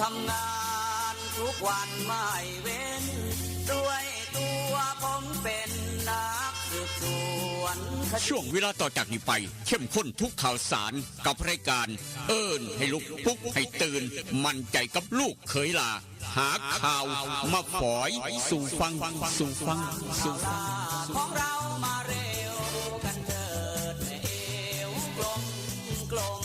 ทำงานทุกวันไม่เว้นด้วยตัวผมเป็นนักสืบสวนช่วงเวลาต่อจากนี้ไปเข้มข้นทุกข่าวสารกับรายการเอิ้นให้ลุกปลุกให้ตื่นมั่นใจกับลูกเขยลาหาข่าวมาฝอยสู่ฟังของเรามาเร็วกันเถิดเอวกลม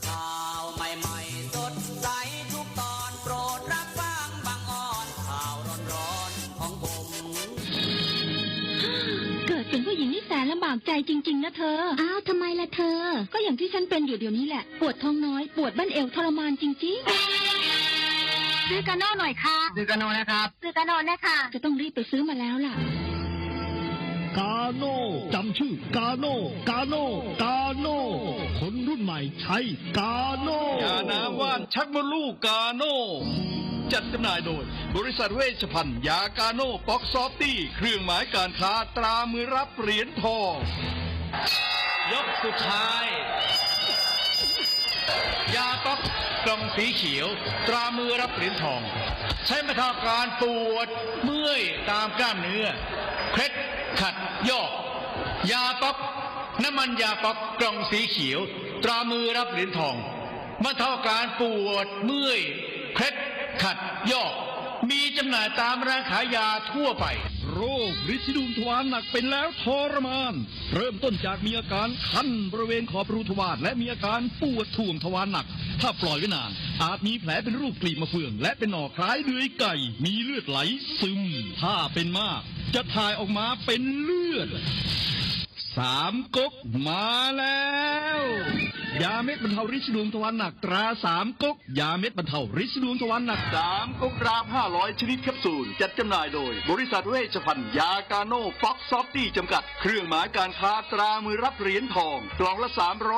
ข่าวใหม่ๆสดใสทุกตอนโปรดรับฟังบางอ่อนข่าวร้อนๆของผมเกิดเป็นผู้หญิงนี่แสนลำบากใจจริงๆนะเธออ้าวทำไมล่ะเธอก็อย่างที่ฉันเป็นอยู่เดี๋ยวนี้แหละปวดท้องน้อยปวดบั้นเอวทรมานจริงๆซื้อกาโน่หน่อยค่ะซื้อกาโน่นะครับซื้อกาโน่นะคะจะต้องรีบไปซื้อมาแล้วล่ะกาโน่จำชื่อกาโน่คนรุ่นใหม่ใช้กาโน่ยาน้ำว่านชักมดลูกกาโน่จัดจำหน่ายโดยบริษัทเวชภัณฑ์ยากาโน่ป๊อกซอฟตี้เครื่องหมายการค้าตรามือรับเหรียญทองยกสุดท้ายยาป๊อกกล่องสีเขียวตรามือรับเหรียญทองใช้บรรเทาการปวดเมื่อยตามกล้ามเนื้อเคล็ดขัดยอกยาป๊อกน้ำมันยาป๊อกกล่องสีเขียวตรามือรับเหรียญทองบรรเทาการปวดเมื่อยเคล็ดขัดยอกมีจำหน่ายตามร้านขายยาทั่วไปโรคฤทธิ์ดุมทวารหนักเป็นแล้วทรมานเริ่มต้นจากมีอาการคันบริเวณขอบรูทวารและมีอาการปวดท่วงทวารหนักถ้าปล่อยไว้นานอาจมีแผลเป็นรูปกลีบมะเฟืองและเป็นหน่อคล้ายเดือยไก่มีเลือดไหลซึมถ้าเป็นมากจะถ่ายออกมาเป็นเลือด3 ก๊กมาแล้วยาเม็ดบรรเทาฤทธิ์ดวงทวารหนักตรา3 ก๊กยาเม็ดบรรเทาฤทธิ์ดวงทวารหนัก3 ก๊กกราฟ500ชนิดแคปซูลจัดจำหน่ายโดยบริษัทเวชภัณฑ์ยากาโน่ป๊อกซอฟตี้จำกัดเครื่องหมายการค้าตรามือรับเหรียญทองกล่องละ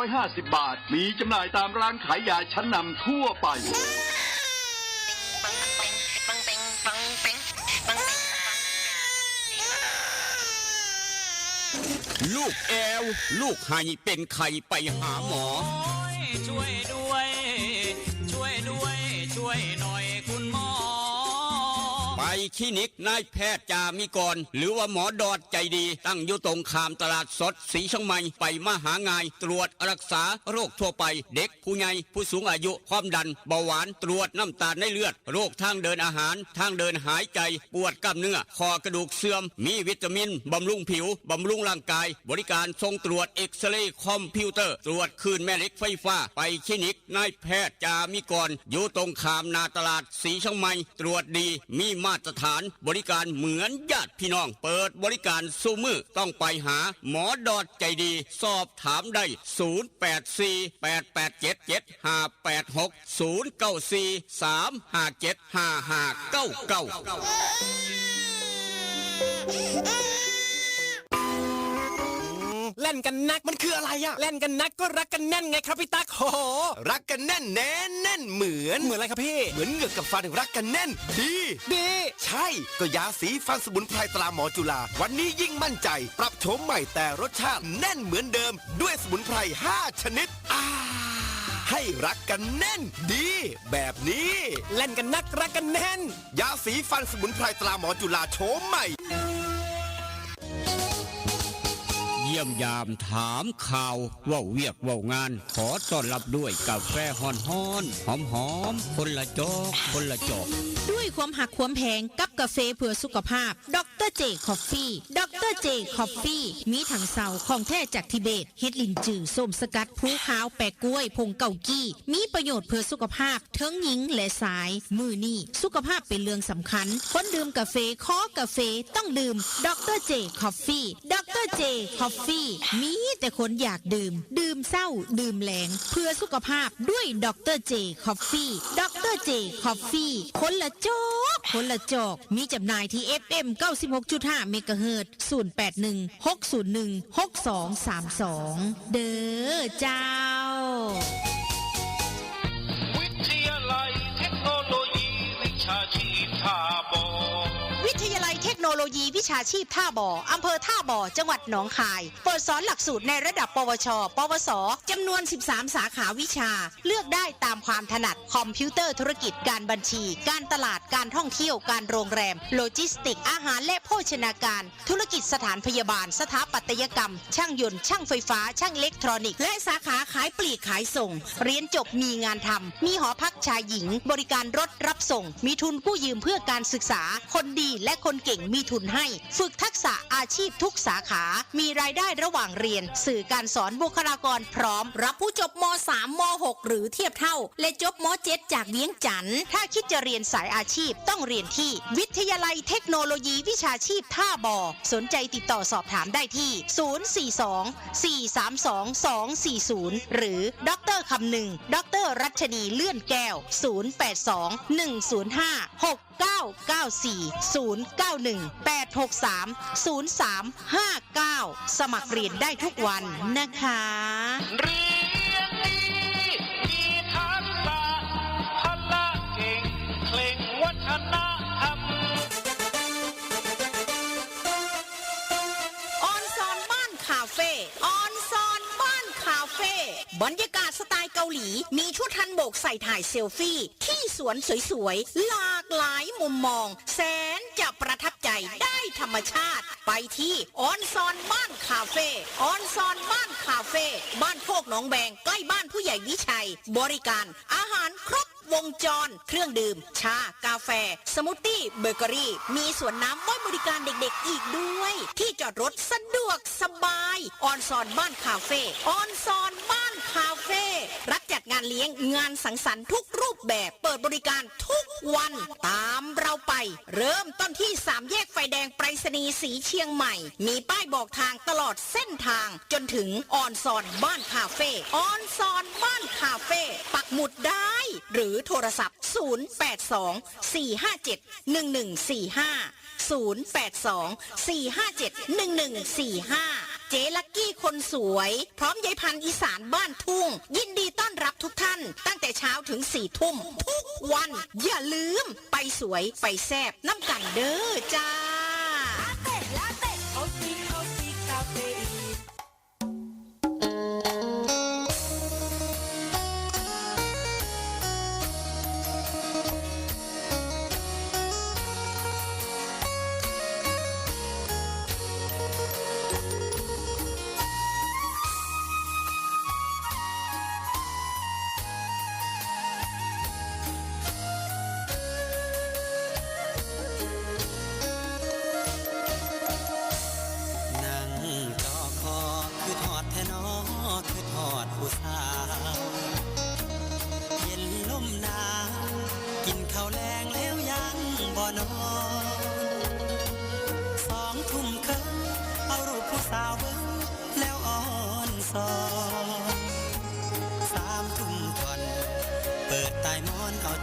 350 บาทมีจำหน่ายตามร้านขายยาชั้นนำทั่วไปลูกแอวลูกไห้เป็นไข่ไปหาหมอช่วยด้วยช่วยหน่อยคุณหมอไปคลินิกนายแพทย์จามิกรหรือว่าหมอดอดใจดีตั้งอยู่ตรงข้ามตลาดสดสีช่องใหม่ไปมาหาง่ายตรวจรักษาโรคทั่วไปเด็กผู้ใหญ่ผู้สูงอายุความดันเบาหวานตรวจน้ำตาลในเลือดโรคทางเดินอาหารทางเดินหายใจปวดกล้ามเนื้อคอกระดูกเสื่อมมีวิตามินบำรุงผิวบำรุงร่างกายบริการส่งตรวจเอ็กซเรย์คอมพิวเตอร์ตรวจคลื่นแม่เหล็กไฟฟ้าไปคลินิกนายแพทย์จามิกรอยู่ตรงข้ามนาตลาดสีช่องใหม่ตรวจดีมีมาตรฐานบริการเหมือนญาติพี่น้องเปิดบริการสู้มือต้องไปหาหมอดอดใจดีสอบถามได้เล่นกันนักมันคืออะไรอะเล่นกันนักก็รักกันแน่นไงครับพี่ตั๊กโอ้โหรักกันแน่นแน่นเหมือนอะไรครับพี่เหมือนเหงือกกับฟันรักกันแน่นดีใช่ก็ยาสีฟันสมุนไพรตราหมอจุฬาวันนี้ยิ่งมั่นใจปรับโฉมใหม่แต่รสชาติแน่นเหมือนเดิมด้วยสมุนไพร5 ชนิดให้รักกันแน่นดีแบบนี้เล่นกันนักรักกันแน่นยาสีฟันสมุนไพรตราหมอจุฬาโฉมใหม่เยี่ยมยามถามข่าวว่าเวียกว่างานขอต้อนรับด้วยกาแฟฮ้อนหอมคนละจอกด้วยความหักความแพงกับกาแฟเพื่อสุขภาพดรเจคอฟฟี่ดรเจคอฟฟี่มีถังเสาของแท้จากทิเบตเฮ็ดลินจือส้มสกัดผู้ขาวแปะกล้วยผงเกากี้มีประโยชน์เพื่อสุขภาพทั้งหญิงและชายมือนี่สุขภาพเป็นเรื่องสำคัญคนดื่มกาแฟขอกาแฟต้องดื่มดรเจคอฟฟี่ดรเจคอฟฟี่มีแต่คนอยากดื่มเศร้าดื่มแหลงเพื่อสุขภาพด้วยดรเจคอฟฟี่ดรเจคอฟฟี่คนละจอกมีจำหน่ายที่ FM 96.5 เมกะเฮิรตซ์0816016232เด้อเจ้าวิทยาลัยเทคโนโลยีวิชาชีพท่าบ่อวิทยาลัยเทคโนโล ยีวิชาชีพท่าบ่ออำเภอท่าบ่อจังหวัดหนองคายเปิดสอนหลักสูตรในระดับปวช ปวสจำนวน 13 สาขาวิชาเลือกได้ตามความถนัดคอมพิวเตอร์ธุรกิจการบัญชีการตลาดการท่องเที่ยวการโรงแรมโลจิสติกอาหารและโภชนาการธุรกิจสถานพยาบาลสถาปัตยกรรมช่างยนต์ช่างไฟฟ้าช่างอิเล็กทรอนิกส์และสาขาขายปลีกขายส่งเรียนจบมีงานทำมีหอพักชายหญิงบริการรถรับส่งมีทุนกู้ยืมเพื่อการศึกษาคนดีและคนเก่งมีทุนให้ฝึกทักษะอาชีพทุกสาขามีรายได้ระหว่างเรียนสื่อการสอนบุคลากรพร้อมรับผู้จบม.3 ม.6 หรือเทียบเท่าและจบม.7 จากเวียงจันทร์ถ้าคิดจะเรียนสายอาชีพต้องเรียนที่วิทยาลัยเทคโนโลยีวิชาชีพท่าบ่อสนใจติดต่อสอบถามได้ที่ 042-432-240 หรือดร.คำหนึ่งดร.รัชนีเลื่อนแก้ว 082-105-6994-091-863-0359 สมัครเรียนได้ทุกวันนะคะ เรียนดีมีทักษะพละเก่งเคร่งวัฒนธรรม ออนซอนบ้านคาเฟ่ออนซอนบ้านคาเฟ่บรรยากาศสไตล์เกาหลีมีชุดฮันบกใส่ถ่ายเซลฟี่ที่สวนสวยๆหลากหลายมุมมองแสนจะประทับใจได้ธรรมชาติไปที่ออนซอนบ้านคาเฟ่ออนซอนบ้านคาเฟ่บ้านโคกหนองแบงใกล้บ้านผู้ใหญ่วิชัยบริการอาหารครบวงจรเครื่องดื่มชากาแฟสมูทตี้เบเกอรี่มีสวนน้ำไว้บริการเด็กๆอีกด้วยที่จอดรถสะดวกสบายออนซอนบ้านคาเฟ่ออนซอนบ้านคาเฟ่รับจัดงานเลี้ยงงานสังสรรค์ทุกรูปแบบเปิดบริการทุกวันตามเราไปเริ่มต้นที่3แยกไฟแดงไปรษณีย์สีเชียงใหม่มีป้ายบอกทางตลอดเส้นทางจนถึงออนซอนบ้านคาเฟ่ออนซอนบ้านคาเฟ่ปักหมุดได้หรือโทรศัพท์ 082-457-1145 เจ๊ลักกี้คนสวยพร้อมยายพันธุ์อีสานบ้านทุ่งยินดีต้อนรับทุกท่านตั้งแต่เช้าถึง4 ทุ่มทุกวันอย่าลืมไปสวยไปแซ่บน้ำกันเด้อจ้า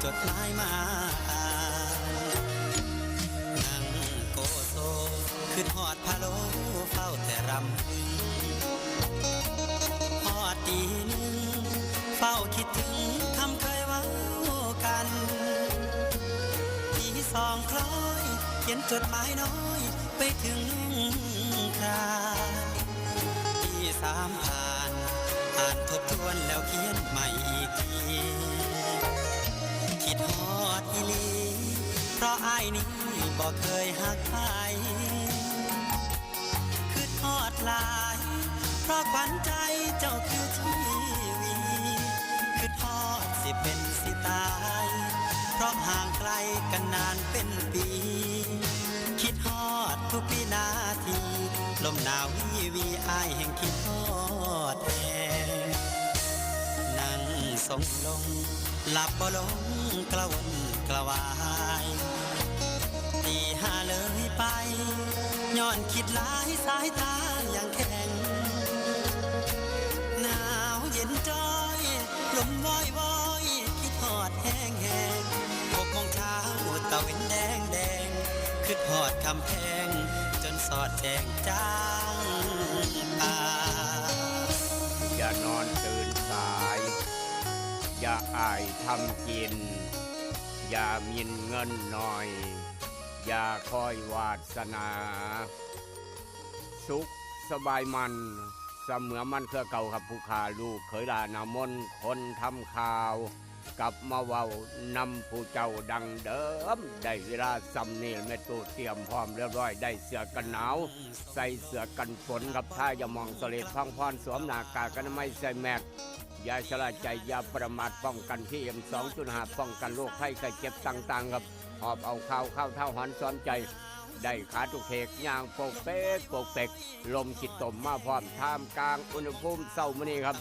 จดหมายมานั่งโกโซขึ้นหอดพะโลเฝ้าแต่รำพึงหอดตีหนึ่งเฝ้าคิดถึงคำเคยเว้ากันตี2คล้อยเขียนจดหมายน้อยไปถึงคราตี3ผ่านอ่านทบทวนแล้วเขียนใหม่อีกทีคิดฮอดอีหลีเพราะอ้ายนี้บ่เคยหักใครคิดฮอดหลายเพราะขวัญใจเจ้าคือชีวีคิดฮอดสิเป็นสิตายเพราะห่างไกลกันนานเป็นปีคิดฮอดทุกวินาทีลมหนาววีอ้ายแห่งคิดฮอดแนั่งส่งลงหลับบ่ลงกระวนกระวายตี5เลยไปย้อนคิดหลายสายตาอย่างแข็งหนาวเย็นจ้อยลมวอยวอยคิดฮอดแห้งแห้ง6 โมงเช้าตะเวนแดงแดงคิดฮอดคำแพงจนสอดแจงจางตาอย่านอนตื่นสายอย่าอายทำกินอย่ามีเงินหน่อย อย่าคอยวาสนา สุขสบายมันเสมอมันเครือเก่าครับผู้ขาลูกเคยลานามนคนทำข่าวกลับมาเว้านำผู้เจ้าดังเดิมได้เวลาสำเนียงแม่ตูเตรียมพร้อมเรียบร้อยได้เสื้อกันหนาวใส่เสื้อกันฝนครับถ้าอย่ามองสเลดพังพรสวมหน้ากากกันไม่ใส่แมสอย่าชะล่าใจอย่าประมาทป้องกันที่PM 2.5ป้องกันโรคภัยไข้เจ็บต่างๆครับหอบเอาข้าวเท่าหันซ้อนใจได้ขาทุกเทกย่างโปกเป๊กโปกเป๊กลมจิตตมมาพร้อมท่ามกลางอุณหภูมิเศร้ามื้อนี้ครับ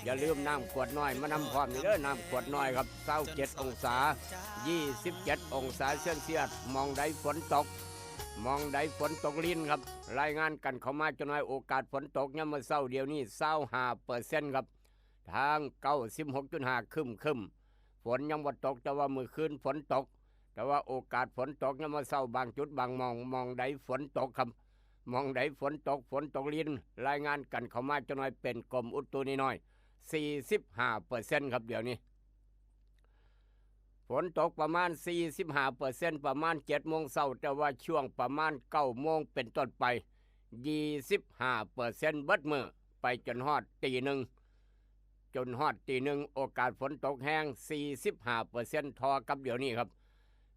อย่าลืมน้ำขวดน้อยมานำพร้อมนี่เด้อน้ำขวดน้อยครับ27องศา27องศาเซลเซียสมองใดฝนตกมองใดฝนตกลิ้นครับรายงานกันเข้ามาจนน้อยโอกาสฝนตกยามมื้อเช้าเดี๋ยวนี้25%ครับทาง96.5คึมฝนยังบ่ตกแต่ว่ามื้อคืนฝนตกแต่ว่าโอกาสฝนตกยังมาเศร้าบางจุดบางมองใดฝนตกครับมองใดฝนตกลิ้นรายงานกันเข้ามาจนน้อยเป็นกรมอุตุนิน้อย45%ครับเดี๋ยวนี้ฝนตกประมาณ45%ประมาณ7 โมงเช้าแต่ว่าช่วงประมาณ9 โมงเป็นต้นไป25%เบิดมื้อไปจนฮอดตีหนึ่งโอกาสฝนตกแห้ง45%ทอกับเดี๋ยวนี้ครับ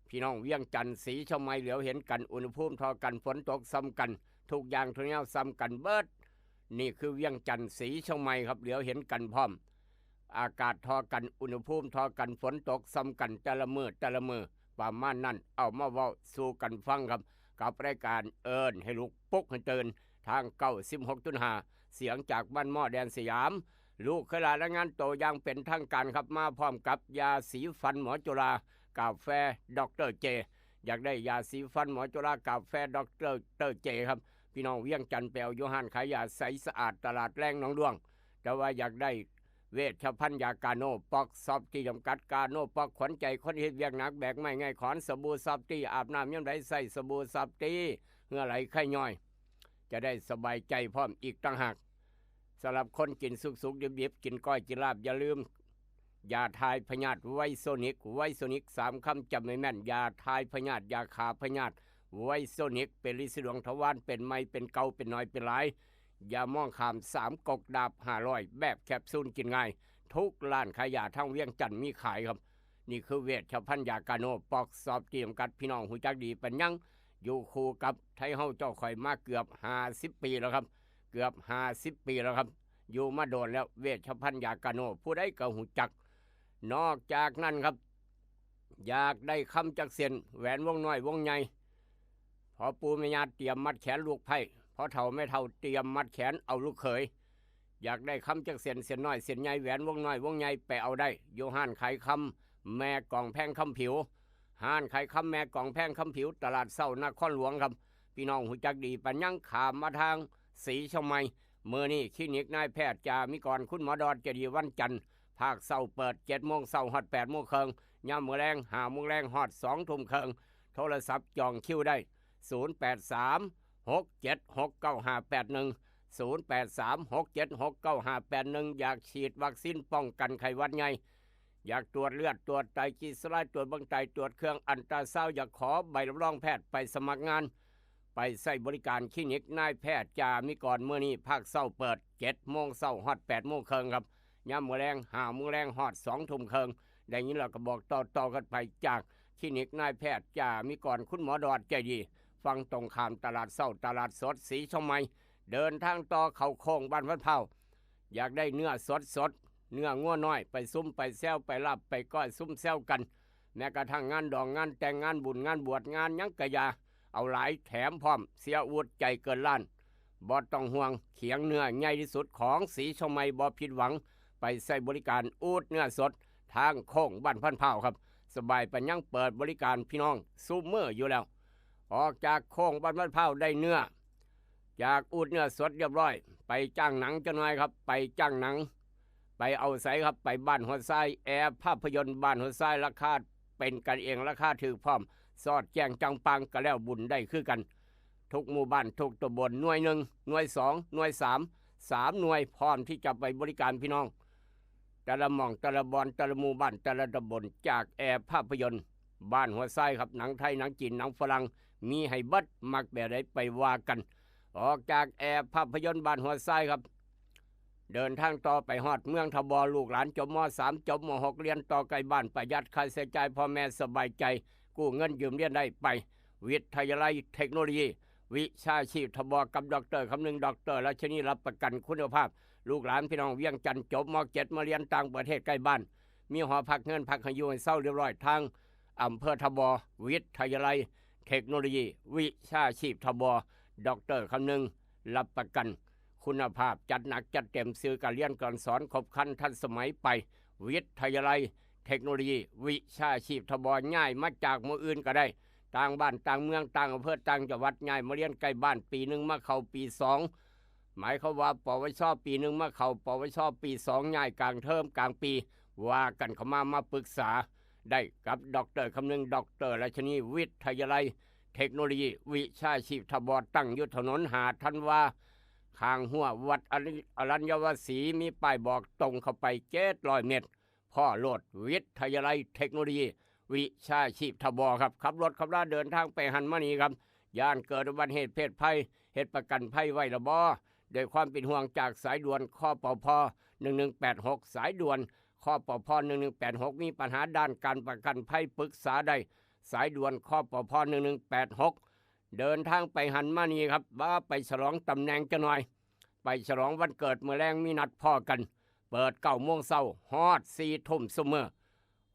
พี่น้องเวียงจันทร์สีชมัยเหลียวเห็นกันอุณหภูมิทอกันฝนตกซ้ำกันทุกอย่างทุกแนวซ้ำกันเบิดนี่คือเวียงจันทร์สีชมัยครับเหลียวเห็นกันพร้อมอากาศทอกันอุณหภูมิทอกันฝนตกซ้ำกันแต่ละมือประมาณนั้นเอามาเว้าสู่กันฟังครับกับรายการเอิญให้ลุกปลุกให้ตื่นทาง96.5เสียงจากบ้านหม้อแดนสยามลูกขลาและงานโตอย่างเป็นทางการครับมาพร้อมกับยาสีฟันหมอจุฬากาแฟดร.เจอยากได้ยาสีฟันหมอจุฬากาแฟดร.เจครับพี่น้องเวียงจันทร์ไปเอาโยฮันขายยาใสสะอาดตลาดแรงหนองดวงแต่ว่าอยากได้เวชภัณฑ์ยากาโนปอกซอฟตี้จำกัดกาโนปอกขวัญใจคนเฮ็ดเวียกหนักแบกไม่ง่ายขอนสบู่ซอฟตี้อาบน้ำยามใดใส่สบู่ซอฟตี้เหงื่อไหลไข้ย่อยจะได้สบายใจพร้อมอีกต่างหากสำหรับคนกินสุกๆดิบๆกินก้อยกินลาบอย่าลืมยาทายพยาธิไวโซนิก3 คำจำไม่แม่นยาทายพยาธิยาขาพยาธิไวโซนิกเป็นลินสีดวงทวารเป็นไม้เป็นเกาเป็นน้อยเป็นหลายยามองขาม3 กกดาบ500แบบแคปซูลกินง่ายทุกร้านขายยาทั้งเวียงจันทร์มีขายครับนี่คือเวชภัณฑ์ยากาโนปอกซอบเตรียมกัดพี่น้องหูจักดีเป็นยังอยู่คู่กับไทยเฮาเจ้าข่อยมาเกือบ50 ปีแล้วครับเกือบ50 ปีแล้วครับอยู่มาโดนแล้วเวชภัณฑ์ยากาโนผู้ใดก็หูจักนอกจากนั้นครับอยากได้คำจักเสียนแหวนวงน้อยวงใหญ่พอปูแม่ญาติเตรียมมัดแขนลูกไผ่พอเฒ่าไม่เฒ่าเตรียมมัดแขนเอาลูกเขยอยากได้คำจักเสียนน้อยเสียนใหญ่แหวนวงน้อยวงใหญ่ไปเอาได้โยฮันขายคำแม่กล่องแพงคำผิวห้านขายคำแม่กล่องแพงคำผิวตลาดเศร้านครหลวงครับพี่น้องหูจักดีปัญญังขามมาทางสีชมัยเมื่อนี้คลินิกนายแพทย์จามิกรคุณหมอดอดเจดีวันจันทร์ภาคเศร้าเปิด7 โมงเศร้าฮอด8 โมงครึ่งยามมื้อแรง5 โมงแรงฮอด2 ทุ่มครึ่งโทรศัพท์จองคิวได้0836769581 0836769581อยากฉีดวัคซีนป้องกันไข้หวัดใหญ่อยากตรวจเลือดตรวจไตรกลีเซอไรด์ตรวจเบิ่งไตตรวจเครื่องอัลตราซาวด์อยากขอใบรับรองแพทย์ไปสมัครงานไปใช้บริการคลินิกนายแพทย์จามิกรมื้อนี้ภาคเศร้าเปิด7 โมงเศร้าฮอด8 โมงครึ่งครับยามมื้อแรง5 โมงแรงฮอด2 ทุ่มครึ่งได้ยินแล้วก็บอกต่อกันไปจากคลินิกนายแพทย์จามิกรคุณหมอดอดใจดีฟังตรงข้ามตลาดเศร้าตลาดสดสีชมัยเดินทางต่อเข้าโค้งบ้านพันเผาอยากได้เนื้อสดเนื้องัวน้อยไปซุ่มไปแซวไปลาบไปก้อยซุ่มแซวกันแม้กระทั่งงานดองงานแต่งงานบุญงานบวชงานยังกะยาเอาหลายแถมพร้อมเสียอวดใจเกินล้านบ่ต้องห่วงเขียงเนื้อใหญ่ที่สุดของสีชมัยบ่ผิดหวังไปใส่บริการอูดเนื้อสดทางโค้งบ้านพันเผาครับสบายปัญญังเปิดบริการพี่น้องซูมเมอร์อยู่แล้วออกจากโค้งบ้านพันเผาได้เนื้อจากอูดเนื้อสดเรียบร้อยไปจ้างหนังจะน้อยครับไปจ้างหนังไปเอาใส่ครับไปบ้านหัวไส้แอร์ภาพยนตร์บ้านหัวไส้ราคาเป็นกันเองราคาถือพร้อมสอดแจ้งจังปังก็แล้วบุญได้คือกันทุกหมู่บ้านทุกตำบลหน่วย1หน่วย2หน่วย3หน่วยพร้อมที่จะไปบริการพี่น้องแต่ละหม่องแต่ละบอนแต่ละหมู่บ้านแต่ละตำบลจากแอร์ภาพยนตร์ บ้านหัวไส้ครับหนังไทยหนังจีนหนังฝรั่งมีให้เบัดมักแบบใดไปว่ากันออกจากแอร์ภาพยนตร์บ้านหัวไส้ครับเดินทางต่อไปฮอดเมืองทบลูกหลานจบม.3 จบม.6 เรียนต่อไกลบ้านประหยัดค่าใช้จ่ายพ่อแม่สบายใจกู้เงินยืมเรียนได้ไปวิทยาลัยเทคโนโลยีวิชาชีพทบกับดร.คำนึงดร.รัชนีรับประกันคุณภาพลูกหลานพี่น้องเวียงจันทร์จบม.7 มาเรียนต่างประเทศใกล้บ้านมีหอพักเงินพักให้อยู่ให้เศร้าเรียบร้อยทางอำเภอทบวิทยาลัยเทคโนโลยีวิชาชีพทบดร.คำนึงรับประกันคุณภาพจัดหนักจัดเต็มสื่อการเรียนการสอนครบครันทันสมัยไปวิทยาลัยเทคโนโลยีวิชาชีพทบง่ายมาจากเมืองอื่นก็ได้ต่างบ้านต่างเมืองต่างอำเภอต่างจังหวัดง่ายมาเรียนใกล้บ้านปีหนึ่งมาเข้าปี2หมายเขาว่าปวชปีหนึ่งมาเข้าปวชปี2ง่ายกลางเทอมกลางปีว่ากันเขามาปรึกษาได้กับดร.คำนึงดร.ราชนีวิทยาลัยเทคโนโลยีวิชาชีพทบตั้งอยู่ถนนหาดทันว่าข้างหัววัดอรัญญวสีมีป้ายบอกตรงเข้าไป700 เมตรพ่อโลดวิทยาลัยเทคโนโลยีวิชาชีพทบครับขับรถขับราเดินทางไปหันมานี่ครับย่านเกิดอุบัติเหตุเพศภัยเหตุประกันภัยไว้ระบอโดยความเป็นห่วงจากสายด่วนข้อปพ1186สายด่วนข้อปพ1186มีปัญหาด้านการประกันภัยปรึกษาได้สายด่วนข้อปพ1186เดินทางไปหันมานี่ครับว่าไปฉลองตำแหน่งจะหน่อยไปฉลองวันเกิดเมื่อแรงมีนัดพ่อกันเปิด9 โมงเช้าฮอด4 ทุ่มเสมอ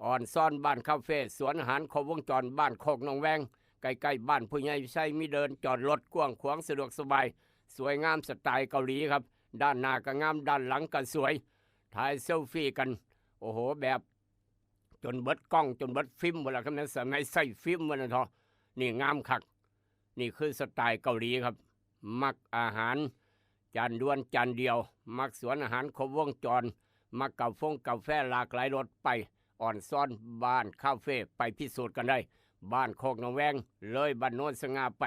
อ่อนซ่อนบ้านคาเฟ่สวนอาหารครบวงจรบ้านโคกหนองแวงใกล้ๆบ้านผู้ใหญ่ใช้มีเดินจอดรถกว้างขวางสะดวกสบายสวยงามสไตล์เกาหลีครับด้านหน้าก็งามด้านหลังก็สวยถ่ายเซลฟี่กันโอ้โหแบบจนเบิดกล้องจนเบิดฟิล์มหมดแล้วครับนั้นสมัยใส่ฟิล์มมันนะทอนี่งามคักนี่คือสไตล์เกาหลีครับมักอาหารจานด่วนจานเดียวมักสวนอาหารครบวงจรมักกาแฟหลากหลายรสไปอ่อนซ่อนบ้านคาเฟ่ไปพิสูจน์กันได้บ้านโคกหนองแวงเลยบ้านโน้นสง่าไป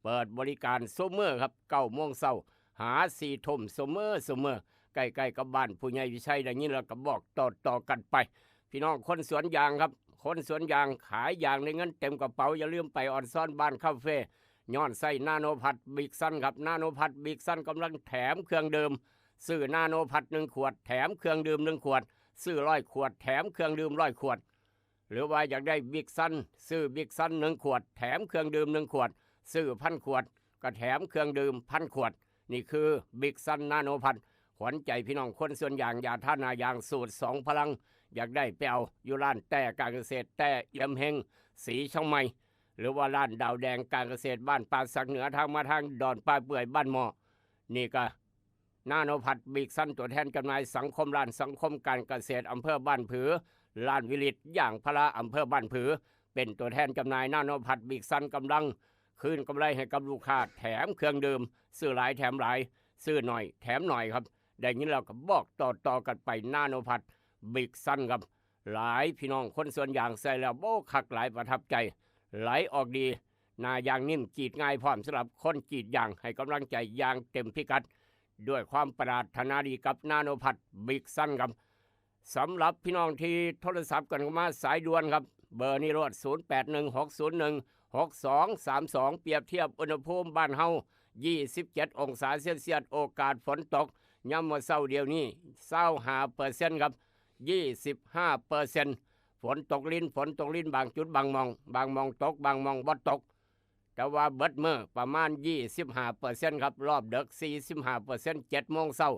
เปิดบริการซุมื้อครับ9 โมงเช้าหา4 ทุ่มซุมื้อใกล้ๆกับบ้านผู้ใหญ่วิชัยอย่างนี้เราก็บอกต่อกันไปพี่น้องคนสวนยางครับคนสวนยางขายยางในเงินเต็มกระเป๋าอย่าลืมไปอ่อนซ่อนบ้านคาเฟ่ย้อนใส่นาโนพัดบิ๊กซันครับนาโนพัดบิ๊กซันกำลังแถมเครื่องดื่มซื้อนาโนพัด1 ขวดแถมเครื่องดื่ม1 ขวดซื้อ100 ขวดแถมเครื่องดื่ม100 ขวดหรือว่าอยากได้บิ๊กซันซื้อบิ๊กซัน1 ขวดแถมเครื่องดื่ม1 ขวดซื้อ1,000 ขวดก็แถมเครื่องดื่ม1,000 ขวดนี่คือบิ๊กซันนาโนพัดขวัญใจพี่น้องคนส่วนอย่างยาท่านายางสูตร2 พลังอยากได้ไปเอาอยู่ร้านแต่การเกษตรแต่เอี่ยมเฮงสีช่องใหม่หรือว่าร้านดาวแดงการเกษตรบ้านป่าสักเหนือทางมาทางดอนป่าเปื่อยบ้านหม้อนี่ก็นาโนพัดบิ๊กซันตัวแทนจำหน่ายสังคมร้านสังคมการเกษตรอำเภอบ้านผือร้านวิลิตอย่างพระอำเภอบ้านผือเป็นตัวแทนจำหน่ายนาโนพัดบิ๊กซันกำลังคืนกำไรให้กับลูกค้าแถมเครื่องดื่มซื้อหลายแถมหลายซื้อหน่อยแถมหน่อยครับได้ยินเราก็บอกต่อกันไปนาโนพัดบิ๊กซันครับหลายพี่น้องคนส่วนอย่างใส่แล้วโบคักหลายประทับใจไหลออกดีนายางนิ่มจีดง่ายพร้อมสำหรับคนจีดยางให้กำลังใจยางเต็มพิกัดด้วยความปรารถนาดีกับนาโนพัดบิ๊กซันครับสำหรับพี่น้องที่โทรศัพท์กันมาสายด่วนครับเบอร์นี้รถ0816016232เปรียบเทียบอุณหภูมิบ้านเฮา27 องศาเซลเซียสโอกาสฝนตกย่ำวันเสาร์เดียวนี้25%ครับ25%ฝนตกลิ้นบางจุดบางมองตกบางมองบ่ตกแต่ว่าเบิดมื้อประมาณ25%ครับรอบดึก45% 7 โมงเช้า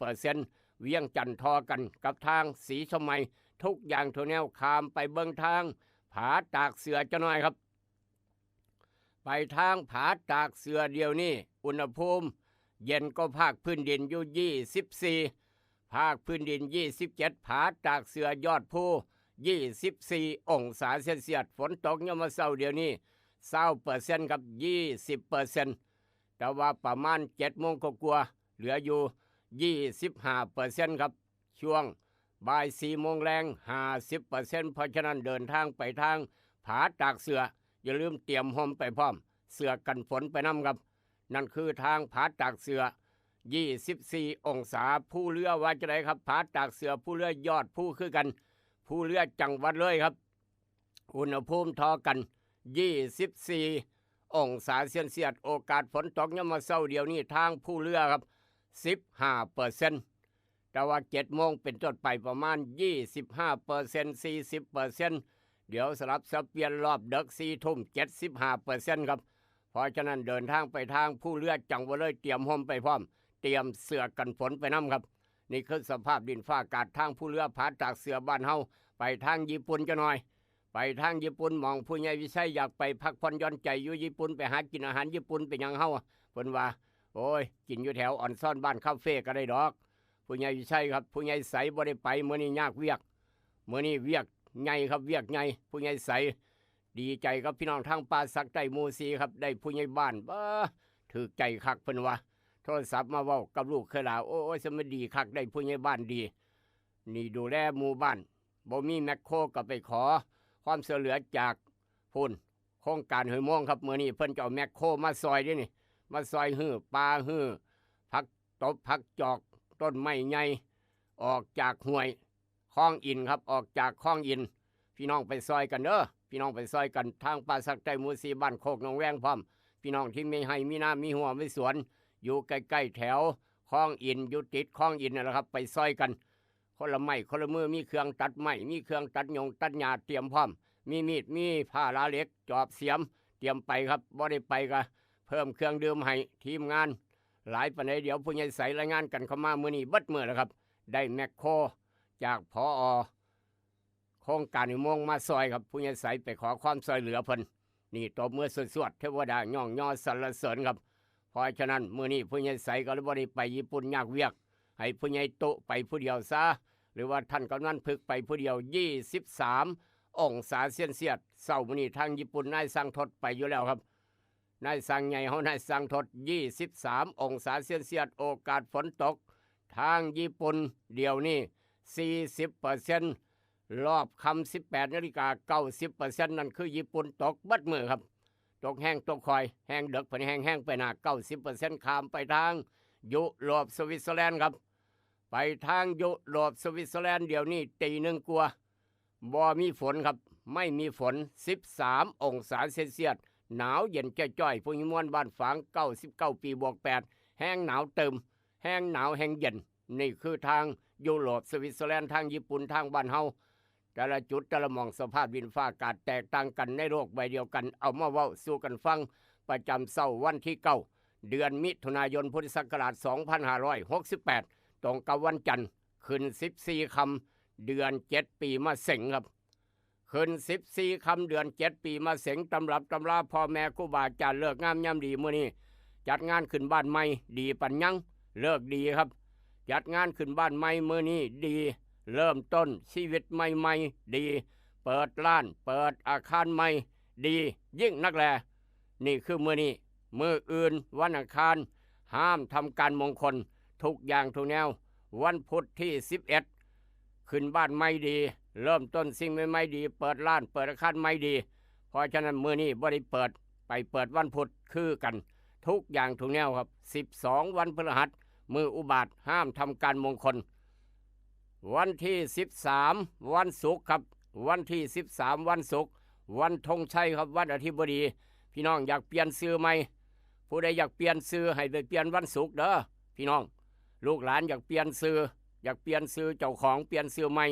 45%เวียงจันทน์ทอกันกับทางสีชมใหม่ทุกอย่างทั่วแนวข้ามไปเบิ่งทางผาตากเสือจะหน่อยครับไปทางผาตากเสือเดียวนี้อุณหภูมิเย็นก็ภาคพื้นดินอยู่24ภาคพื้นดิน27ผาตากเสือยอดภู24 องศาเซลเซียสฝนตกยามมื้อเช้าเดี๋ยวนี้20%กับ20%แต่ว่าประมาณ7 โมงกว่าเหลืออยู่25%ครับช่วงบ่าย4 โมงแรง 50% เพราะฉะนั้นเดินทางไปทางผาตากเสืออย่าลืมเตรียมห่มไปพร้อมเสื้อกันฝนไปนำครับนั่นคือทางผาตากเสือ24 องศาผู้เรือว่าจะได้ครับผาตากเสือผู้เรือยอดผู้คือกันผู้เรือจังหวัดเลยครับ อุณหภูมิทอกัน24องศาเซนเซียสโอกาสฝนตกยามมื้อเช้าเดี๋ยวนี้ทางผู้เรือครับ15%แต่ว่า7โมงเป็นต้นไปประมาณ25% 40%เดี๋ยวสลับสับเปลี่ยนรอบดึก4 ทุ่ม 75%ครับเพราะฉะนั้นเดินทางไปทางผู้เรือจังบ่เลยเตรียมห่มไปพร้อมเตรียมเสื้อกันฝนไปนํครับนี่คือสภาพดินฟ้าอากาศทางผู้เรือผาจากเสือบ้านเฮาไปทางญี่ปุ่นจะหน่อยไปทางญี่ปุ่นมองผู้ใหญ่วิชัยอยากไปพักผ่อนหย่อนใจอยู่ญี่ปุ่นไปหากินอาหารญี่ปุ่นเป็นหยังเฮาเพิ่นว่าโอ้ยกินอยู่แถวอ่อนซ่อนบ้านคาเฟ่ก็ได้ดอกผู้ใหญ่วิชัยครับผู้ใหญ่ใสบ่ได้ไปมื้อนี้ยากเวียกมื้อนี้เวียกใหญ่ครับเวียกใหญ่ผู้ใหญ่ใสดีใจกับพี่น้องทางป่าสักใต้หมู่4ครับได้ผู้ใหญ่บ้านบ่ถูกใจคักเพิ่นว่าโทรศัพท์มาเว้ากับลูกเคยลาโอ้ยสมดีคักได้ผู้ใหญ่บ้านดีนี่ดูแลหมู่บ้านบ่มีแมคโครก็ไปขอความช่วยเหลือจากพุ่นโครงการห้วยม่วงครับมื้อนี้เพิ่นจะเอาแมคโครมาซอยด้วยนี่มาซอยหื้อปลาหื้อผักตบผักจอกต้นไม้ใหญ่ออกจากห้วยคลองอินครับออกจากคลองอินพี่น้องไปซอยกันเด้อพี่น้องไปซอยกันทางป่าสักใต้หมู่4บ้านโคกหนองแวงพร้อมพี่น้องที่มีให้มีนามีหัวมีสวนอยู่ใกล้ๆแถวคลองอินอยู่ติดคลองอินนั่นแหละครับไปซอยกันคนละไม้คนละมือมีเครื่องตัดไม้มีเครื่องตัดหยงตัดหญ้าเตรียมพร้อมมีมีดมีผ้าลาเหล็กจอบเสียมเตรียมไปครับบ่ได้ไปก็เพิ่มเครื่องดื่มให้ทีมงานหลายปานใดเดี๋ยวผู้ใหญ่ใสรายงานกันเข้ามามื้อนี้เบิดมื้อแล้วครับได้แมคโครจากผอ.โครงการห้วยม่วงมาซอยครับผู้ใหญ่ใสไปขอความช่วยเหลือเพิ่นนี่ตบมือสวดๆเทวดาย่องย่อสรรเสริญครับเพราะฉะนั้นมื้อนี้ผู้ใหญ่ใสก็เลยบ่ได้ไปญี่ปุ่นยากเวียกให้ผู้ใหญ่โตไปผู้เดียวซะหรือว่าท่านกำนันพึกไปผู้เดียว23องศาเซนเซียสเช้ามื้อนี้ทางญี่ปุ่นนายสั่งทดไปอยู่แล้วครับนายสั่งใหญ่เฮานายสั่งทด23องศาเซนเซียสโอกาสฝนตกทางญี่ปุ่นเดี๋ยวนี้40%รอบค่ำ18 นาฬิกา 90% นั่นคือญี่ปุ่นตกเบิดมื้อครับตกแห้งตกคอยแห้งดึกเพิ่นแห้งไปหน้า 90% ข้ามไปทางยุโรปสวิตเซอร์แลนด์ครับไปทางยุโรปสวิตเซอร์แลนด์เดี๋ยวนี้ตีหนึ่งกว่าบ่มีฝนครับไม่มีฝน13องศาเซนเซียสหนาวเย็นจ้อยๆผู้ยิมวนบ้านฝาง99 ปีบวก8แห้งหนาวเติมแห้งหนาวแห้งเย็นนี่คือทางยุโรปสวิตเซอร์แลนด์ทางญี่ปุ่นทางบ้านเฮาแต่ละจุดแต่ละหม่องสภาพดินฟ้าอากาศแตกต่างกันในโลกใบเดียวกันเอามาเว้าสู่กันฟังประจำเสาร์วันที่9เดือนมิถุนายนพุทธศักราช2568ตรงกับวันจันทร์ขึ้น14ค่ำเดือน7ปีมะเส็งครับขึ้น14ค่ำเดือน7ปีมะเส็งตำรับตำราพ่อแม่ครูบาอาจารย์เลิกงามยามดีมื้อนี้จัดงานขึ้นบ้านใหม่ดีปัญญังเลิกดีครับจัดงานขึ้นบ้านใหม่มื้อนี้ดีเริ่มต้นชีวิตใหม่ๆดีเปิดร้านเปิดอาคารใหม่ดียิ่งนักแลนี่คือมื้อนี้มื้ออื่นวันอังคารห้ามทำการมงคลทุกอย่างทุกแนววันพุธที่11ขึ้นบ้านใหม่ดีเริ่มต้นสิ่งใหม่ๆดีเปิดร้านเปิดอาคารใหม่ดีเพราะฉะนั้นมื้อนี้บ่ได้เปิดไปเปิดวันพุธคือกันทุกอย่างทุกแนวครับ12วันพฤหัสมื้ออุบาทห้ามทำการมงคลวันที่13วันศุกร์ครับวันที่13วันศุกร์วันธงชัยครับวันอาทิตย์บดีพี่น้องอยากเปลี่ยนชื่อใหม่ผู้ใดอยากเปลี่ยนชื่อให้ไปเปลี่ยนวันศุกร์เด้อพี่น้องลูกหลานอยากเปลี่ยนชื่อเจ้าของเปลี่ยนชื่อใหม่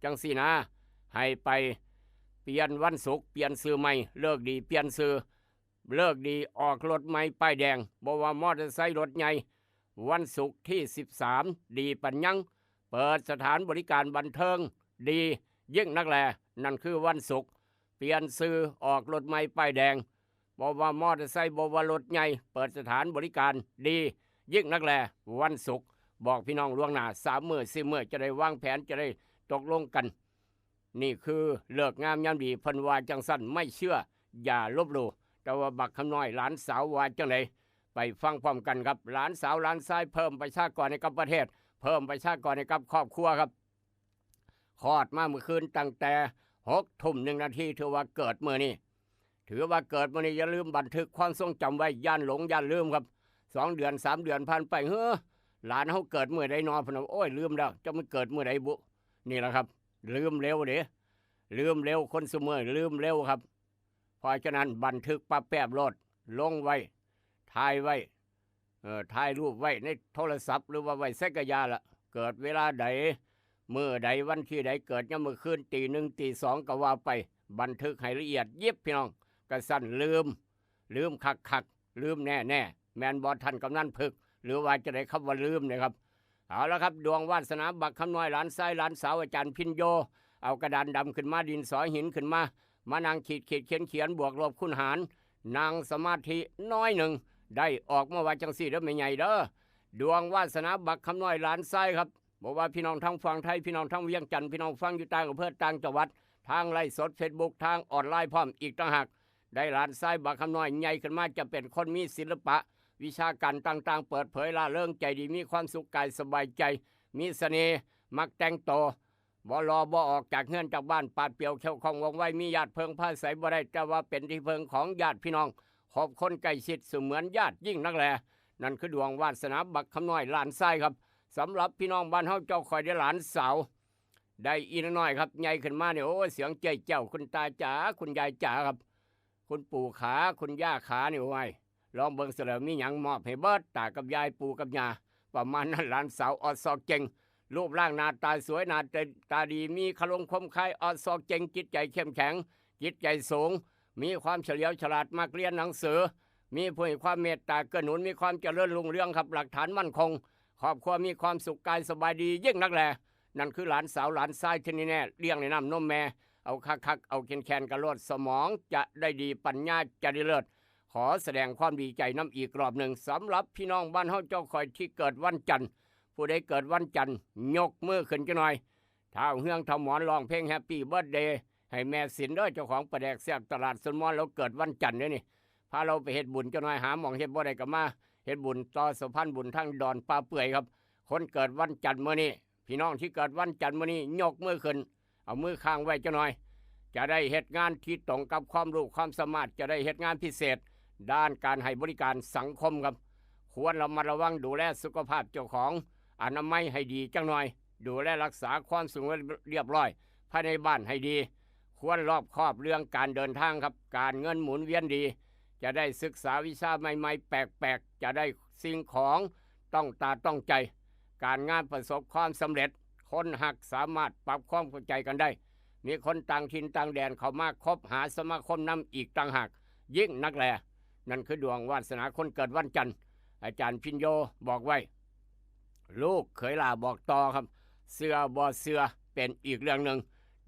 จังสี่นะให้ไปเปลี่ยนวันศุกร์เปลี่ยนชื่อใหม่เลิกดีเปลี่ยนชื่อเลิกดีออกรถใหม่ป้ายแดงบ่ว่ามอเตอร์ไซค์รถใหญ่วันศุกร์ที่13ดีปัญญังเปิดสถานบริการบันเทิงดียิ่งนักแลนั่นคือวันศุกร์เปลี่ยนชื่อออกรถใหม่ป้ายแดงบ่ว่ามอเตอร์ไซค์บ่ว่ารถใหญ่เปิดสถานบริการดียิ่งนักแลวันศุกร์บอกพี่น้องล่วงหน้า3 มื้อ4 มื้อจะได้วางแผนจะได้ตกลงกันนี่คือเลิกงามยามดีเพิ่นว่าจังสั่นไม่เชื่ออย่าลบหลู่แต่ว่าบักคำน้อยหลานสาวว่าจังไดไปฟังพร้อมกันครับหลานสาวหลานชายเพิ่มประชากรในกับประเทศเพิ่มประชากรในกับครอบครัวครับคลอดมาเมื่อคืนตั้งแต่6 ทุ่ม 1 นาทีถือว่าเกิดมื้อนี้อย่าลืมบันทึกความทรงจำไว้ย่านหลงย่านลืมครับ2 เดือน 3 เดือนผ่านไปหลานเฮาเกิดมื้อใดนอพุ่นโอ้ยลืมแล้วจะมันเกิดมื้อใดบุนี่แหละครับลืมเร็วเด้ ลืมเร็วคนเสมอลืมเร็วครับเพราะฉะนั้นบันทึกปะแป๊บโลดลงไว้ถ่ายไว้ถ่ายรูปไว้ในโทรศัพท์หรือว่าไว้ใส่กระยาละเกิดเวลาใดมื้อใดวันที่ใดเกิดยามมื้อคืนตี 1 ตี 2ก็ว่าไปบันทึกให้ละเอียดยิบพี่น้องกระสั่นลืมคักลืมแน่แม่นบ่ทันกำนันพึกหรือว่าจะได้คำว่าลืมนะครับเอาละครับดวงวาสนาบักคำน้อยหลานซ้ายหลานสาวอาจารย์พินโยเอากระดานดำขึ้นมาดินสอหินขึ้นมานั่งขีดเขียนบวกลบคูณหารนางสมาธิน้อยหนึ่งได้ออกมาว่าจังสี่เด้อแม่ใหญ่เด้อดวงวาสนาบักคำน้อยหลานซ้ายครับบอกว่าพี่น้องทั้งฝั่งไทยพี่น้องทั้งเวียงจันทร์พี่น้องฟังอยู่ต่างอำเภอต่างจังหวัดทางไลฟ์สด Facebook ทางออนไลน์พร้อมอีกต่างหากได้หลานซ้ายบักคำน้อยใหญ่ขึ้นมาจะเป็นคนมีศิลปะวิชาการต่างๆเปิดเผยล่าเริงใจดีมีความสุขกายสบายใจมีเสน่ห์มักแต่งโตบ่รอบ่ออกจากเฮือนจากบ้านปาดเปียวเขียวของวงไว้มีญาติเพิงผ้าใสบ่ได้แต่ว่าเป็นที่เพิงของญาติพี่น้องขอบคนใกล้ชิดเสมือนญาติยิ่งนักแลนั่นคือดวงวาสนาบักคำน้อยหลานซ้ายครับสำหรับพี่น้องบ้านเฮาเจ้าคอยได้หลานสาวได้อีกน้อยครับใหญ่ขึ้นมาเนี่ยโอ้เสียงเจ้ยเจ้าคุณตาจ๋าคุณยายจ๋าครับคุณปู่ขาคุณย่าขาเนี่ยโอ้ยลองเบิ่งเสลอมีหยังมอบให้เบิดตากับยายปู่กับย่าประมาณนั้นหลานสาวอดซอกเก่งรูปร่างหน้าตาสวยหน้าตาดีมีคารมคมคายอดซอกเก่งจิตใจเข้มแข็งจิตใจสูงมีความเฉลียวฉลาดมักเรียนหนังสือมีผู้ให้ความเมตตาเกื้อหนุนมีความเจริญรุ่งเรืองครับหลักฐานมั่นคงครอบครัวมีความสุขกายสบายดียิ่งนักแลนั่นคือหลานสาวหลานชายที่นี่แน่เลี้ยงในน้ำนมแม่เอาคักเอาแคนกระโลดสมองจะได้ดีปัญญาจะได้เลิศขอแสดงความดีใจน้ำอีกรอบหนึ่งสำหรับพี่น้องบ้านเฮาเจ้าคอยที่เกิดวันจันทร์ผู้ใดเกิดวันจันทร์ยกมือขึ้นกันหน่อยท้าวเฮืองทำหมอนร้องเพลงแฮปปี้เบิร์ธเดย์ให้แม่สินเด้อเจ้าของประแดกแซ่บตลาดสนมอนเราเกิดวันจันทร์นี่พาเราไปเฮ็ดบุญกันหน่อยหาหมองเฮ็ดบ่ได้ก็มาเฮ็ดบุญต่อสะพานบุญทั้งดอนปลาเปื่อยครับคนเกิดวันจันทร์มื้อนี้พี่น้องที่เกิดวันจันทร์มื้อนี้ยกมือขึ้นเอามือข้างไว้เจ้าหน่อยจะได้เฮ็ดงานที่ตรงกับความรู้ความสามารถจะได้เฮ็ดงานพิเศษด้านการให้บริการสังคมครับควรเรามาระวังดูแลสุขภาพเจ้าของอนามัยให้ดีจังหน่อยดูแลรักษาความสงบเรียบร้อยภายในบ้านให้ดีควรรอบคอบเรื่องการเดินทางครับการเงินหมุนเวียนดีจะได้ศึกษาวิชาใหม่ๆแปลกๆจะได้สิ่งของต้องตาต้องใจการงานประสบความสำเร็จคนหักสามารถปรับความเข้าใจกันได้มีคนต่างถิ่นต่างแดนเข้ามาคบหาสมาคมนำอีกต่างหากยิ่งนักแลนั่นคือดวงวาสนาคนเกิดวันจันทร์อาจารย์พินโยบอกไว้ลูกเคยลาบอกต่อครับเสือบ่เสือเป็นอีกเรื่องหนึ่ง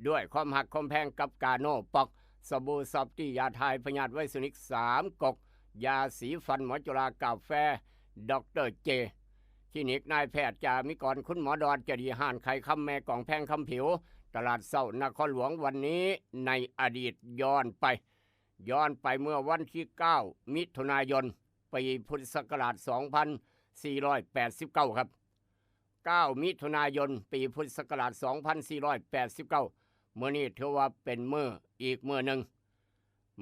ด้วยความหักความแพงกับกาโน่ปอกสบู่ซอฟตี้ยาทายพยาธิไวซุนิก3กกยาสีฟันหมอจุฬากาแฟดรเจคลินิกนายแพทย์จามิกรคุณหมอดอนจะดีห่านไข่คำแม่กล่องแพงคำผิวตลาดเศร้านครหลวงวันนี้ในอดีตย้อนไปเมื่อวันที่9มิถุนายนปีพุทธศักราช2489ครับ9มิถุนายนปีพุทธศักราช2489มื้อนี้ถือว่าเป็นมื้ออีกมื้อหนึ่ง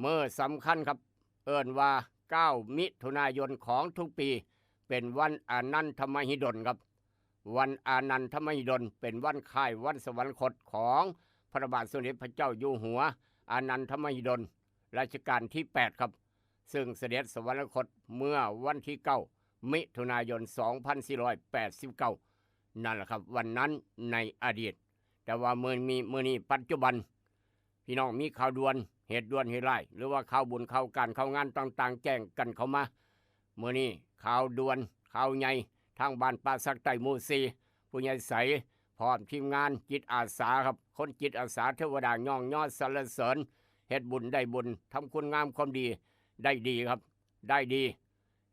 มื้อสำคัญครับเอิ้นว่า9มิถุนายนของทุกปีเป็นวันอานันทมหิดลครับวันอานันทมหิดลเป็นวันคล้ายวันสวรรคตของพระบาทสมเด็จพระเจ้าอยู่หัวอานันทมหิดลรัชกาลที่8ครับซึ่งเสด็จสวรรคตเมื่อวันที่9มิถุนายน2489นั่นแหละครับวันนั้นในอดีตแต่ว่ามื้อนี้ปัจจุบันพี่น้องมีข่าวด่วนเหตุด่วนเหตุร้ายหรือว่าข่าวบุญข่าวการข่าวงานต่างๆแจ้งกันเข้ามามื้อนี้ข่าวด่วนข่าวใหญ่ทางบ้านป่าสักใต้หมู่4ผู้ใหญ่ใสพร้อมทีมงานจิตอาสาครับคนจิตอาสาเทวดาย่องยอดสรรเสริญเฮ็ดบุญได้บุญทำคุณงามความดีได้ดีครับได้ดี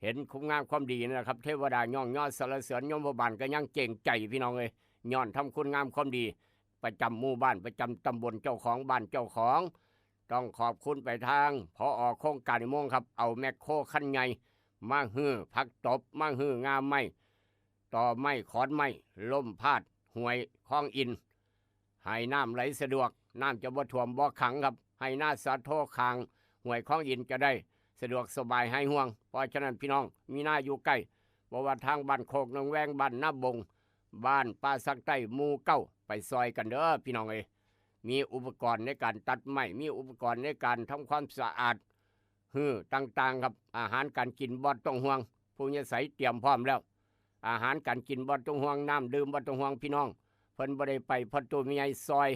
เห็นคุณงามความดีนะครับเทวดาย่องยอดสรรเสริญยมบาลก็ยังเก่งใจพี่น้องเลยย้อนทำคุณงามความดีประจำหมู่บ้านประจำตำบลเจ้าของบ้านเจ้าของต้องขอบคุณไปทางพอโครงการนิมงครับเอาแมคโครคันใหญ่มาฮื้อพักตบมาฮื้องามไม้ต่อไม้ขอนไม้ล่มพาดห้วยคลองอินให้น้ำไหลสะดวกน้ำจะบ่ท่วมบ่ขังครับให้หน้าสะโทคางห้วยคลองอินจะได้สะดวกสบายให้ห่วงเพราะฉะนั้นพี่น้องมีหน้าอยู่ใกล้บอกว่าทางบ้านโคกนงแวงบ้านนาบงบ้านป่าสักใต้หมู่9ไปซอยกันเด้อพี่น้องเอ้ย มีอุปกรณ์ในการตัดไม้มีอุปกรณ์ในการทำความสะอาดต่างๆครับอาหารการกินบ่ต้องห่วงผู้ใหญ่ใสเตรียมพร้อมแล้วอาหารการกินบ่ต้องห่วงน้ำดื่มบ่ต้องห่วงพี่น้องเพิ่นบ่ได้ไปพอตัวมีใหญ่ซอย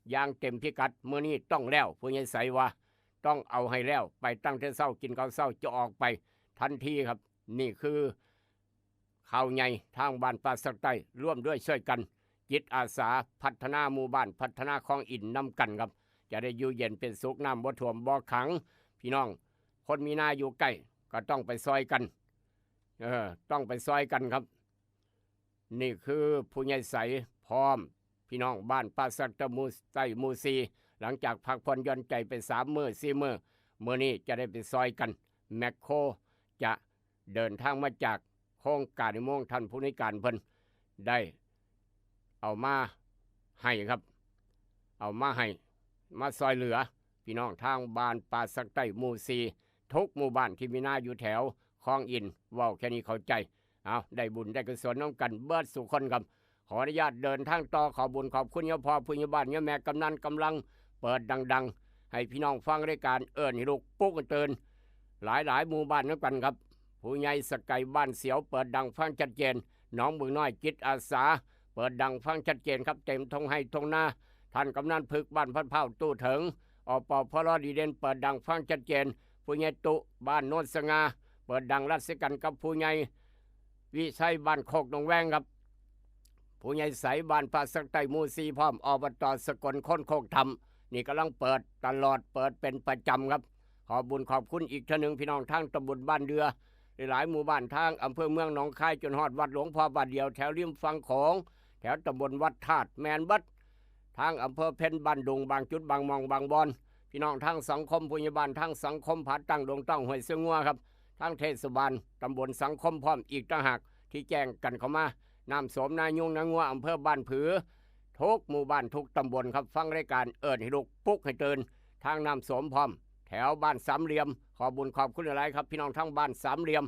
อย่างเต็มพิกัดมื้อนี้ต้องแล้วผู้ใหญ่ใสว่าต้องเอาให้แล้วไปตั้งแต่เช้ากินข้าวเช้าจะออกไปทันทีครับนี่คือข่าวใหญ่ทางบ้านป่าสักใต้ร่วมด้วยช่วยกันจิตอาสาพัฒนาหมู่บ้านพัฒนาคลองอินนำกันครับจะได้อยู่เย็นเป็นสุขน้ำบ่ท่วมบ่ขังพี่น้องคนมีนาอยู่ใกล้ก็ต้องไปซอยกันต้องไปซอยกันครับนี่คือผู้ใหญ่ใสพร้อมพี่น้องบ้านป่าสักใต้หมู่ซีหลังจากพักผ่อนหย่อนใจไป3 มื้อ 4 มื้อมื้อนี้จะได้ไปซอยกันแมคโครจะเดินทางมาจากโครงการนิมงท่านผู้ในการเพิ่นได้เอามาให้ครับเอามาให้มาซอยเหลือพี่น้องทางบ้านป่าสักใต้หมู่ซีทุกหมู่บ้านที่มีนาอยู่แถวคลองอินเว้าแค่นี้เข้าใจเอาได้บุญได้กุศลน้องกันเบิดสุขคนครับขออนุญาตเดินทางต่อขอบุญขอบคุณยพ่อผู้ใหญ่บ้านยแม่กำนันกำลังเปิดดังๆให้พี่น้องฟังรายการให้ลูกปุ๊กเตือนหลายหมู่บ้านน้องกันครับผู้ใหญ่สกายบ้านเสียวเปิดดังฟังชัดเจนน้องเมืองน้อยจิตอาสาเปิดดังฟังชัดเจนครับเต็มทงให้ทงหน้าท่านกำนันพึกบ้านพัดเผาตู้ถึงอปพลดีเด่นเปิดดังฟังชัดเจนผู้ใหญ่ตุบ้านโนนสง่าเปิดดังรัศกันกับผู้ใหญ่วิชัยบ้านโคกหนองแวงครับผู้ใหญ่ใสบ้านป่าสักใต้หมู่ซีพร้อมอบตสกลค้นโคกธรรมนี่กำลังเปิดตลอดเปิดเป็นประจำครับขอบุญขอบคุณอีกท่านหนึ่งพี่น้องทางตำบลบ้านเดือหลายหมู่บ้านทางอำเภอเมืองหนองคายจนฮอดวัดหลวงพ่อบาทเดียวแถวริมฝั่งของแถวตำบลวัดธาตุแมนบัดทางอำเภอเพ็ญบ้านดุงบางจุดบางมองบางบอนพี่น้องทางสังคมพยาบาลทางสังคมผาตั้งดงต้องห้วยเสืองัวครับทางเทศบาลตำบลสังคมพร้อมอีกต่างหากที่แจ้งกันเข้ามาน้ำสมนายุงนางงัวอำเภอบ้านผือทุกหมู่บ้านทุกตำบลครับฟังรายการให้ลูกปุ๊กให้ตื่นทางน้ำสมพร้อมแถวบ้านสามเหลี่ยมขอบุญขอบคุณอะไรครับพี่น้องทั้งบ้านสามเหลี่ยม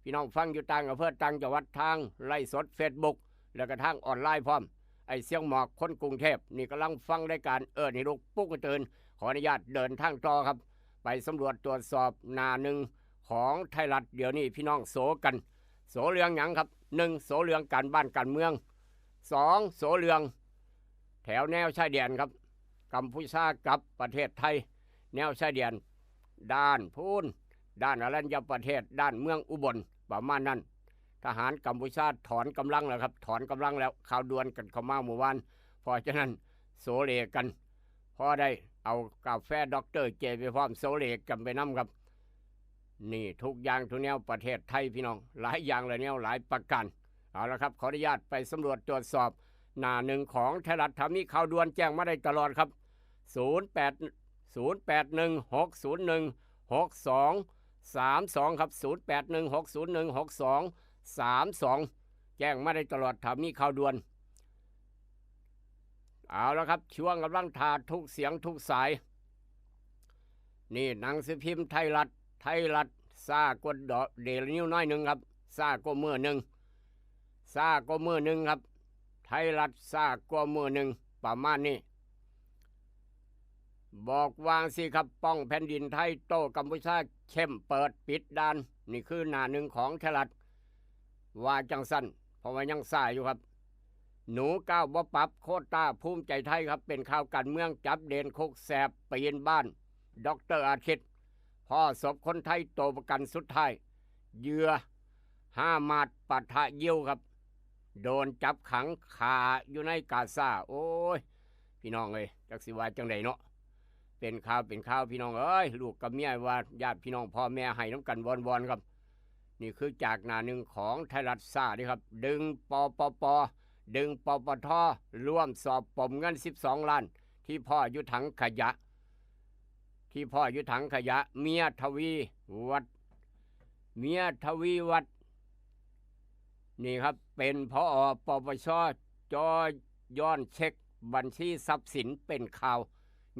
พี่น้องฟังอยู่ต่างอำเภอต่างจังหวัดทางไล่สดเฟซบุ๊กแล้วก็ทางออนไลน์พร้อมไอเสียงหมอกคนกรุงเทพนี่กำลังฟังรายการให้ลูกปุ๊กให้ตื่นขออนุญาตเดินทางต่อครับไปสำรวจตรวจสอบหน้าหนึ่งของไทยรัฐเดี๋ยวนี้พี่น้องโสกันโสเรื่องหยังครับ1โสเรื่องการบ้านการเมือง2โสเรื่องแถวแนวชายแดนครับกัมพูชากับประเทศไทยแนวชายแดนด้านพูนด้านอรัญญประเทศด้านเมืองอุบลประมาณนั้นทหารกัมพูชาถอนกำลังแล้วครับถอนกำลังแล้วข่าวด่วนกันเข้ามาเมื่อวานเพราะฉะนั้นโสเลกันพอได้เอากาแฟดร.เจไปพร้อมโซเลกันไปนำครับนี่ทุกอย่างทุกแนวประเทศไทยพี่น้องหลายอย่างหลายแนวหลายประการเอาละครับขออนุญาตไปสำรวจตรวจสอบหน้าหนึ่งของไทยรัฐทำนี้ข่าวด่วนแจ้งมาได้ตลอดครับ0816016232ครับ0816016232แจ้งมาได้ตลอดทำนี้ข่าวด่วนเอาละครับช่วงกำลังทาทุกเสียงทุกสายนี่หนังสือพิมพ์ไทยรัฐซากดเดลนิ้วน้อยหนึ่งครับซาก็มือหนึ่งครับไทยรัฐซาก็มือหนึ่งประมาณนี้บอกวางสิครับป้องแผ่นดินไทยโต้กัมพูชาเข้มเปิดปิดด่านนี่คือหน้าหนึ่งของไทยรัฐว่าจังสั้นเพราะว่ายังซ่าอยู่ครับหนูก้าวบ่ปรับโคต้าภูมิใจไทยครับเป็นข่าวการเมืองจับเด่นคุกแสบปีนบ้านดร.อาทิตย์พ่อศพคนไทยโตประกันสุดท้ายเหยื่อ5 มาดปะทะยิวครับโดนจับขังขาอยู่ในกาซาโอ้ยพี่น้องเอ้ยจักสิว่าจังไดเนาะเป็นข่าวพี่น้องเอ้ยลูกกับเมียว่าญาติพี่น้องพ่อแม่ให้น้ำกันวอนครับนี่คือจากหน้าหนึ่งของไทยรัฐซ่านี่ครับดึงปปทร่วมสอบปมเงิน12 ล้านที่พ่ออยู่ถังขยะเมียทวีวัดนี่ครับเป็นผอ.ปปช.จอย้อนเช็คบัญชีทรัพย์สินเป็นข่าว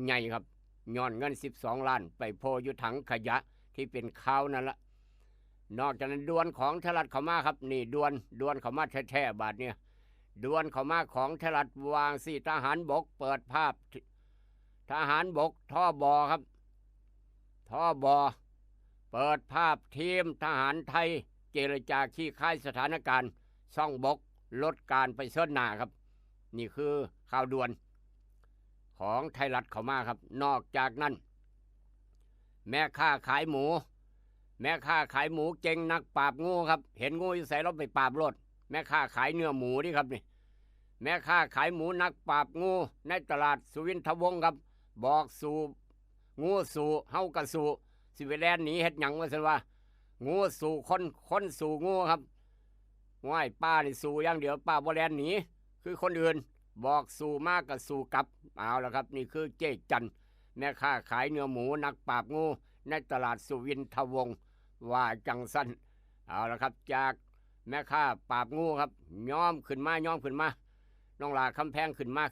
ใหญ่ครับย้อนเงิน12 ล้านไปโพอยู่ถังขยะที่เป็นข่าวนั่นละนอกจากนั้นดวนของไทยรัฐเข้ามาครับนี่ดวนเข้ามาแท้ๆบาดเนี่ยดวนเข้ามาของไทยรัฐวางสี่ทหารบกเปิดภาพ ทหารบกท่อบอครับท่อบอเปิดภาพทีมทหารไทยเจรจาขี้คายสถานการณ์ช่องบกลดการไปเชิดหน้าครับนี่คือข่าวด่วนของไทยรัฐเข้ามาครับนอกจากนั้นแม่ค้าขายหมูเก่งนักปราบงูครับเห็นงูอยู่ใส่เราไปปราบรถแม่ค้าขายเนื้อหมูนี่ครับนี่แม่ค้าขายหมูนักปราบงูในตลาดสุวินทวงศ์ครับบอกสู่งูสู่เฮากระสู่สิไปแลนหนีเฮ็ดหยังว่าซั่นว่างูสู่คนสู่งูครับว่ายป้านี่สู่อย่างเดียวป้าบ่แลนหนีคือคนอื่นบอกสู่มากกับสู่กลับเอาละครับนี่คือเจ๊จันแม่ค้าขายเนื้อหมูนักปราบงูในตลาดสุวินทวงศ์ว่าจังสั้นเอาละครับจากแม่ค้าปราบงูครับย้อมขึ้นมาน้องลาคำแพงขึ้นมา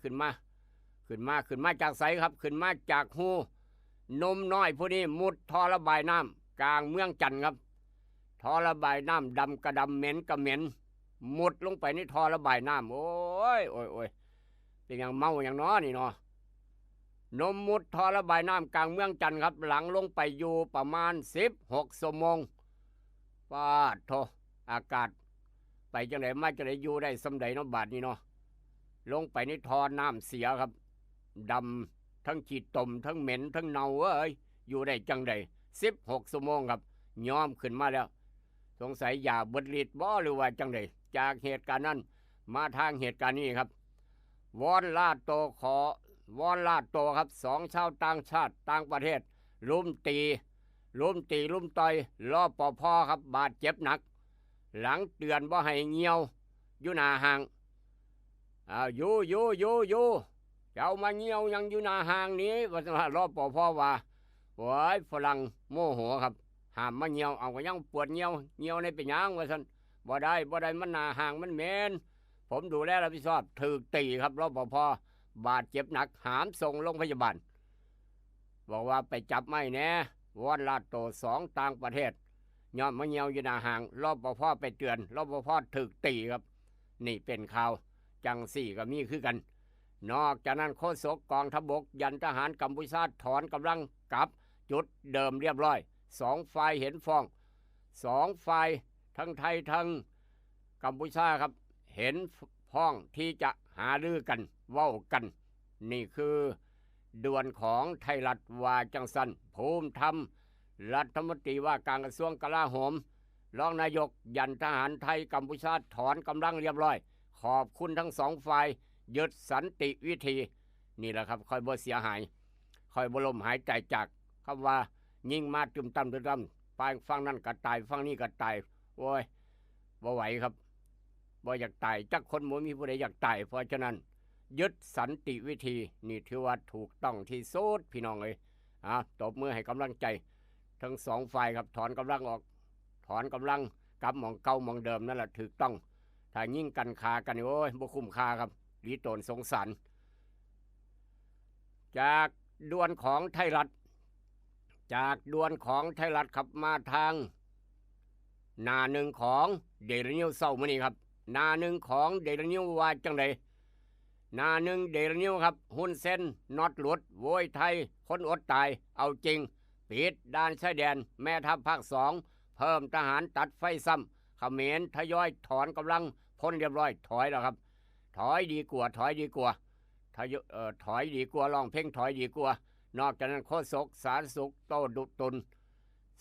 จากไสครับขึ้นมาจากหูนมน้อยผู้นี้มุดท่อระบายน้ำกลางเมืองจันทร์ครับท่อระบายน้ำดำกระดำเหม็นกระเหม็นมุดลงไปในท่อระบายน้ำโอ้ยเป็นอย่างเมาอย่างน้อนี่เนาะนมมุดท่อระบายน้ำกลางเมืองจันทร์ครับหลังลงไปอยู่ประมาณ16 ชั่วโมงปาดโทอากาศไปจังไหนมาจังไหนอยู่ได้สำใดเนาะบาดนี้เนาะลงไปในท่อน้ำเสียครับดำทั้งขีดตมทั้งเหม็นทั้งเน่าอยู่ได้จังใด16 ชั่วโมงครับย้อมขึ้นมาแล้วสงสัยยาเบิดฤทธิ์บ่หรือว่าจังใดจากเหตุการณ์นั้นมาทางเหตุการณ์นี้ครับวอนลาดโตครับ2ชาวต่างชาติต่างประเทศลุมตีลุมต่อยรอปภครับบาดเจ็บหนักหลังเตือนบ่ให้เงียวอยู่หน้าห้างอยู่เจ้ามาเงียวยังอยู่หน้าห้างนี้ว่ารอปภว่าโอ้ยฝรั่งโมโหครับห้ามมาเงียวเอาก็ยังปวดเงียวในเป็นหยังว่าซั่นบ่ได้มันหน้าห้างมันเหม็นผมดูแลรับผิดชอบถูกตีครับรปภบาดเจ็บหนักหามส่งโรงพยาบาลบอกว่าไปจับไม่แน่วอนลาดโต2ต่างประเทศย้อมมาเงียวอยู่หน้าห้างรปภไปเตือนรปภถูกตีครับนี่เป็นข่าวจังสี่ก็มีคือกันนอกจากนั้นโฆษกกองทัพบกยันทหารกัมพูชาถอนกำลังกลับจุดเดิมเรียบร้อย2ฝ่ายเห็นฟ้อง2ฝ่ายทั้งไทยทั้งกัมพูชาครับเห็นพ้องที่จะหารือกันเว้ากันนี่คือด่วนของไทยรัฐว่าจังสันภูมิธรรมรัฐมนตรีว่าการกระทรวงกลาโหมรองนายกยันทหารไทยกัมพูชาถอนกำลังเรียบร้อยขอบคุณทั้ง2ฝ่ายยึดสันติวิธีนี่แหละครับค่อยบ่เสียหายค่อยบ่ลมหายใจจากคำว่ายิงมาตึมตำฝ่ายฝั่งนั้นก็ตายฝั่งนี้ก็ตายโอ้ยบ่ไหวครับบ่อยากตายจักคนบ่มีผู้ใดอยากตายเพราะฉะนั้นยึดสันติวิธีนี่ถือว่าถูกต้องที่สุดพี่น้องเอ้ยตบมือให้กำลังใจทั้ง2ฝ่ายครับถอนกำลังออกถอนกำลังกลับหม่องเก่าหม่องเดิมนั่นแหละถูกต้องถ้ายิ่งกันคากันโอ้ยบ่คุ้มค่าครับลีโตนสงสารจากด่วนของไทยรัฐครับมาทางหน้าหนึ่งของเดลินิวเศร้ามื้อนี้ครับหน้าหนึ่งของเดลินิวว่าจังไดหน้าหนึ่งเดลินิวครับหุ้นเส้นน็อตหลุดโวยไทยคนอดตายเอาจริงปิดด่านชายแดนแม่ทัพภาค2เพิ่มทหารตัดไฟซ้ำเขมรทยอยถอนกำลังพ้นเรียบร้อยถอยแล้วครับถอยดีกว่าถอยดีกว่าร้องเพลงถอยดีกว่านอกจากนั้นโฆษกสาธารณสุขโตดุตุน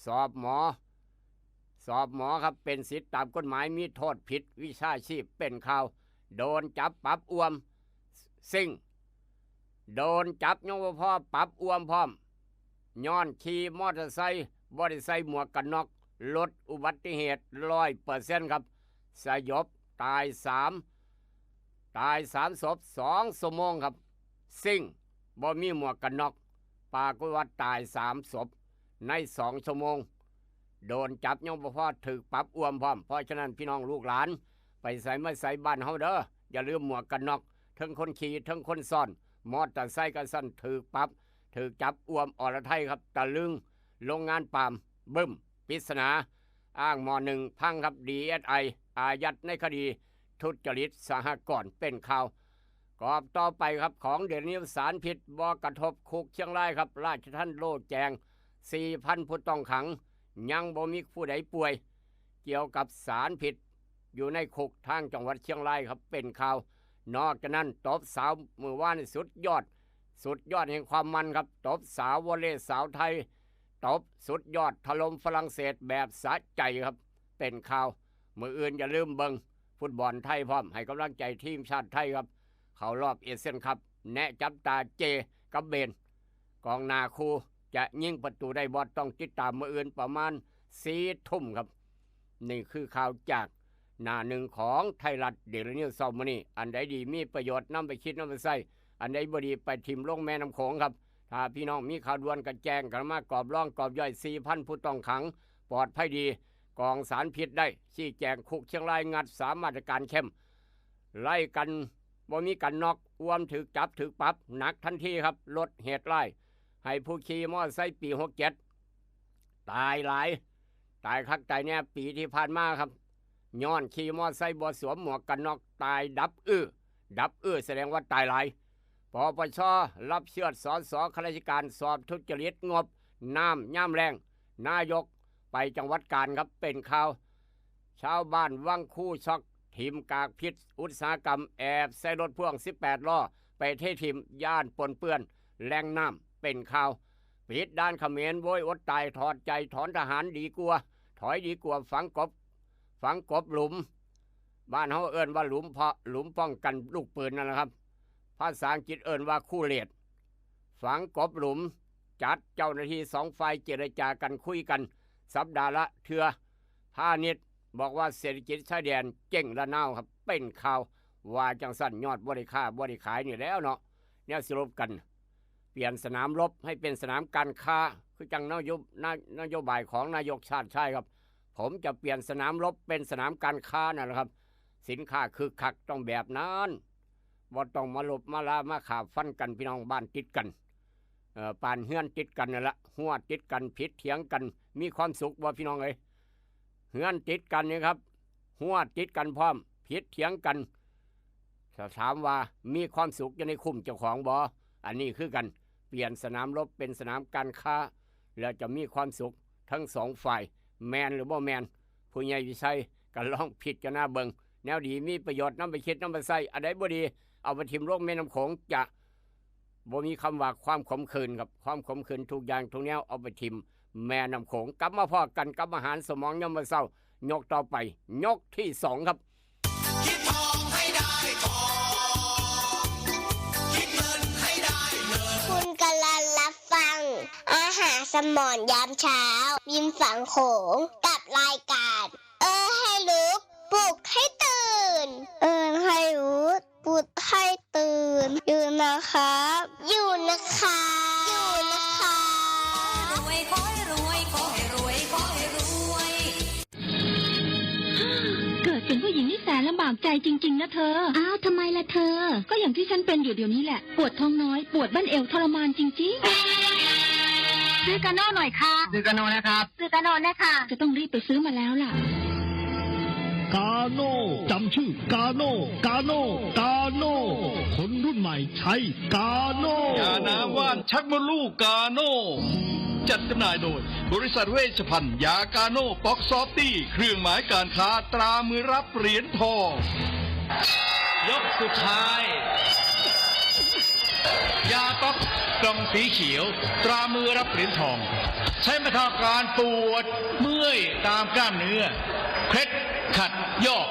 สอบหมอครับเป็นสิทธิตามกฎหมายมีโทษผิดวิชาชีพเป็นข่าวโดนจับปรับอ้วมซิ่งโดนจับยงพ่อปรับอ้วมพร้อมย้อนขี่มอเตอร์ไซค์บ่ได้ใส่หมวกกันน็อกลดอุบัติเหตุ 100% ครับสยบตาย3ศพ2 ชั่วโมงครับซิ่งบ่มีหมวกกันน็อกปากว่าตาย3 ศพใน2 ชั่วโมงโดนจับยงพ่อถูกปรับอ้วมพร้อมเพราะฉะนั้นพี่น้องลูกหลานไปใส่ไม่ใส่บ้านเฮาเด้ออย่าลืมหมวกกันน็อกทั้งคนขี่ทั้งคนซ้อนมอเตอร์ไซค์กันสั่นถูกปรับถูกจับอ้วมอรไทยครับตะลึงโรงงานปาล์มบึ้มปริศนาอ้างม.1 พังครับ DSI อายัดในคดีทุจริตสหกรณ์เป็นข่าว กรอบต่อไปครับของเดี๋ยวนี้สารพิษบ่กระทบคุกเชียงรายครับราชทัณฑ์โลแจง 4,000 ผู้ต้องขังยังบ่มีผู้ใดป่วย เกี่ยวกับสารพิษอยู่ในคุกทางจังหวัดเชียงรายครับเป็นข่าวนอกจากนั้นตบสาวมือว่านสุดยอดแห่งความมันครับตบสาววอลเลย์สาวไทยตบสุดยอดถล่มฝรั่งเศสแบบสะใจครับเป็นข่าวมืออื่นอย่าลืมเบิงฟุตบอลไทยพร้อมให้กำลังใจทีมชาติไทยครับเขารอบเอเชียนคัพแนะจับตาเจกับเบนกองนาคูจะยิงประตูได้บอลต้องติดตามมืออื่นประมาณ4 ทุ่มครับนี่คือข่าวจากหน้าหนึ่งของไทยรัฐเดลินิวส์ซัมนี่อันใดดีมีประโยชน์นำไปคิดนำไปใส่อันใดบ่ดีไปทิมลงแม่น้ำโขงครับถ้าพี่น้องมีข่าวด่วนกันแจ้งกันมากรอบร่องกรอบย่อย 4,000 ผู้ต้องขังปลอดภัยดีกองสารพิษได้ชี้แจงคุกเชียงรายงัด3 มาตรการเข้มไล่กันบ่มีกันนอกอ้วมถึกจับถึกปรับหนักทันทีครับลดเหตุร้ายให้ผู้ขี่มอเตอร์ไซค์ปี67ตายหลายตายคักตายเนี่ยปีที่ผ่านมาครับย้อนขี่มอเตอร์ไซค์บ่สวมหมวกกันน็อกตายดับแสดงว่าตายหลายปปชรับเชือดสสข้าราชการสอบทุจริตงบน้ำย่ำแรงนายกไปจังหวัดกาญครับเป็นข่าวชาวบ้านวังคู่ช็อกทีมกากพิษอุตสาหกรรมแอบใส่รถพ่วง18 ล้อไปเททีมย่านปนเปื้อนแรงน้ำเป็นข่าวปิดด้านเขมรโวยอดตายถอดใจถอนทหารดีกว่าถอยดีกว่าฝังกบหลุมบ้านเขาเอิ้นว่าหลุมเพาะหลุมป้องกันลูกปืนนั่นแหละครับภาษาอังกฤษเอิ้นว่าคู่เลดฝังกบหลุมจัดเจ้าหน้าที่2 ฝ่ายเจรจากันคุยกันสัปดาห์ละเทื่อพาณิชย์บอกว่าเศรษฐกิจชายแดนเจ๊งระนาวครับเป็นข่าวว่าจังสั่นยอดบริขายนี่แล้วเนาะเนี่ยสรุปกันเปลี่ยนสนามรบให้เป็นสนามการค้าคือจังนโยบายของนายกชาติชายครับผมจะเปลี่ยนสนามรบเป็นสนามการค้านั่นแหละครับสินค้าคือคักต้องแบบนั้นบ่ต้องมาลบมาลามาขาฟันกันพี่น้องบ้านติดกันปานเฮือนติดกันนั่นละหัวติดกันผิดเถียงกันมีความสุขบ่พี่น้องเอ้ยเฮือนติดกันนี่ครับหัวติดกันพร้อมผิดเถียงกันถามว่ามีความสุขอยู่ในคุ้มเจ้าของบ่อันนี้คือกันเปลี่ยนสนามรบเป็นสนามการค้าแล้วจะมีความสุขทั้ง2 ฝ่ายแมนหรือบ่แมนผู้ใหญ่วิชัยก็ลองผิดกันหน้าเบิงแนวดีมีประโยชน์นำไปคิดนำไปใส่อันใดบ่ดีเอาไปทิมโลกแม่น้ำโขงจะบ่มีคำว่าความขมขื่นครับความขมขื่นทุกอย่างทุกแนวเอาไปทิมแม่น้ำโขงกลับมาพอกันกับอาหารสมองยามมื้อเช้ายกต่อไปยกที่2ครับคิดทองให้ได้ทองคิดเงินให้ได้เงินคุณกำลังรับฟังอาหารสมองยามเช้ายิ้มฝังโขงกับรายการให้ลุกปลุกให้ตื่นให้รู้ปลุกให้ตื่นอยู่นะครับอยู่นะคะรวยขอให้รวยขอให้รวยขอให้รวย เกิดเป็นผู้หญิงนี่แสนลำบากใจจริงๆนะเธออ้าวทำไมล่ะเธอก็อย่างที่ฉันเป็นอยู่เดี๋ยวนี้แหละปวดท้องน้อยปวดบั้นเอวทรมานจริงๆซื้อกาโน่หน่อยค่ะซื้อกาโน่นะครับซื้อกาโน่นะคะจะต้องรีบไปซื้อมาแล้วล่ะกาโน่จำชื่อกาโน่คนรุ่นใหม่ใช้กาโน่ยาน้ำว่านชักมดลูกกาโน่จัดจำหน่ายโดยบริษัทเวชภัณฑ์ยากาโน่ป๊อกซอฟตี้เครื่องหมายการค้าตรามือรับเหรียญทองยกสุดท้ายยาป๊อกกล่องสีเขียวตรามือรับเหรียญทองใช้บรรเทาการปวดเมื่อยตามกล้ามเนื้อเคล็ดขัดยอก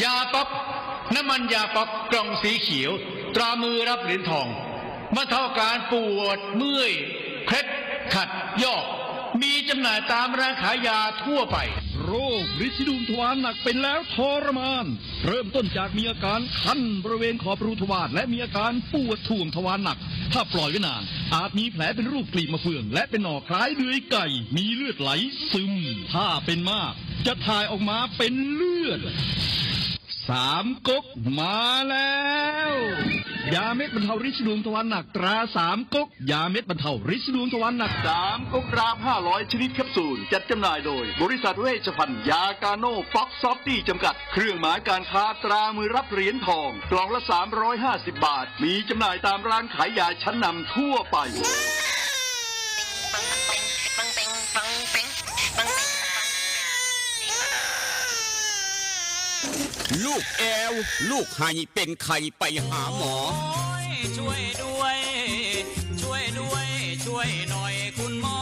ยาป๊อกน้ำมันยาป๊อกกล่องสีเขียวตรามือรับเหรียญทองบรรเทาการปวดเมื่อยเคล็ดขัดยอกมีจำหน่ายตามร้านขายยาทั่วไปโรคฤทธิ์ดุมทวารหนักเป็นแล้วทรมานเริ่มต้นจากมีอาการคันบริเวณขอบรูทวารและมีอาการปวดท่วงทวารหนักถ้าปล่อยไว้นานอาจมีแผลเป็นรูปกลีบมะเฟืองและเป็นหน่อคล้ายเลื่อยไก่มีเลือดไหลซึมถ้าเป็นมากจะถ่ายออกมาเป็นเลือด สามก๊กมาแล้วยาเม็ดบรรเทาฤทธิ์สีดวงทวารหนักตราสามก๊กยาเม็ดบรรเทาฤทธิ์สีดวงทวารหนัก 3 ก๊กราม500 ชนิดแคปซูลจัดจำหน่ายโดยบริษัทเวชภัณฑ์ยากาโน่ฟ็อกซอฟตี้จำกัดเครื่องหมายการค้าตรามือรับเหรียญทองกล่องละ350 บาทมีจำหน่ายตามร้านขายยาชั้นนำทั่วไปลูกแอวลูกไห้เป็นไข่ไปหาหมอ ช่วยด้วย ช่วยด้วย ช่วยหน่อยคุณหมอ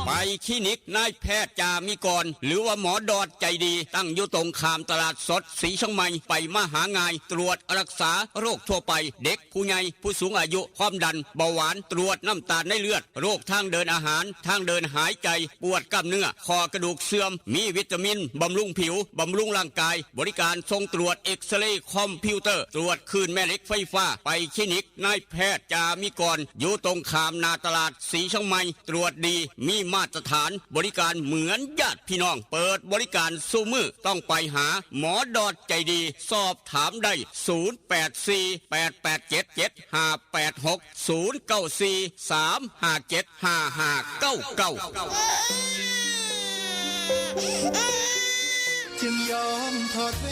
ไปคลินิกนายแพทย์จามิกรหรือว่าหมอดอดใจดีตั้งอยู่ตรงขามตลาดสดศรีเชียงใหม่ไปมาหางายตรวจรักษาโรคทั่วไปเด็กผู้ใหญ่ผู้สูงอายุความดันเบาหวานตรวจน้ำตาลในเลือดโรคทางเดินอาหารทางเดินหายใจปวดกล้ามเนื้อคอกระดูกเสื่อมมีวิตามินบำรุงผิวบำรุงร่างกายบริการทรงตรวจเอ็กซเรย์คอมพิวเตอร์ตรวจคลื่นแม่เหล็กไฟฟ้าไปคลินิกนายแพทย์จามิกรอยู่ตรงขามนาตลาดศรีเชียงใหม่ตรวจดีมีมาตรฐานบริการเหมือนญาติพี่น้องเปิดบริการสู้มือต้องไปหาหมอดอดใจดีสอบถามได้จึงยอมถอดแหว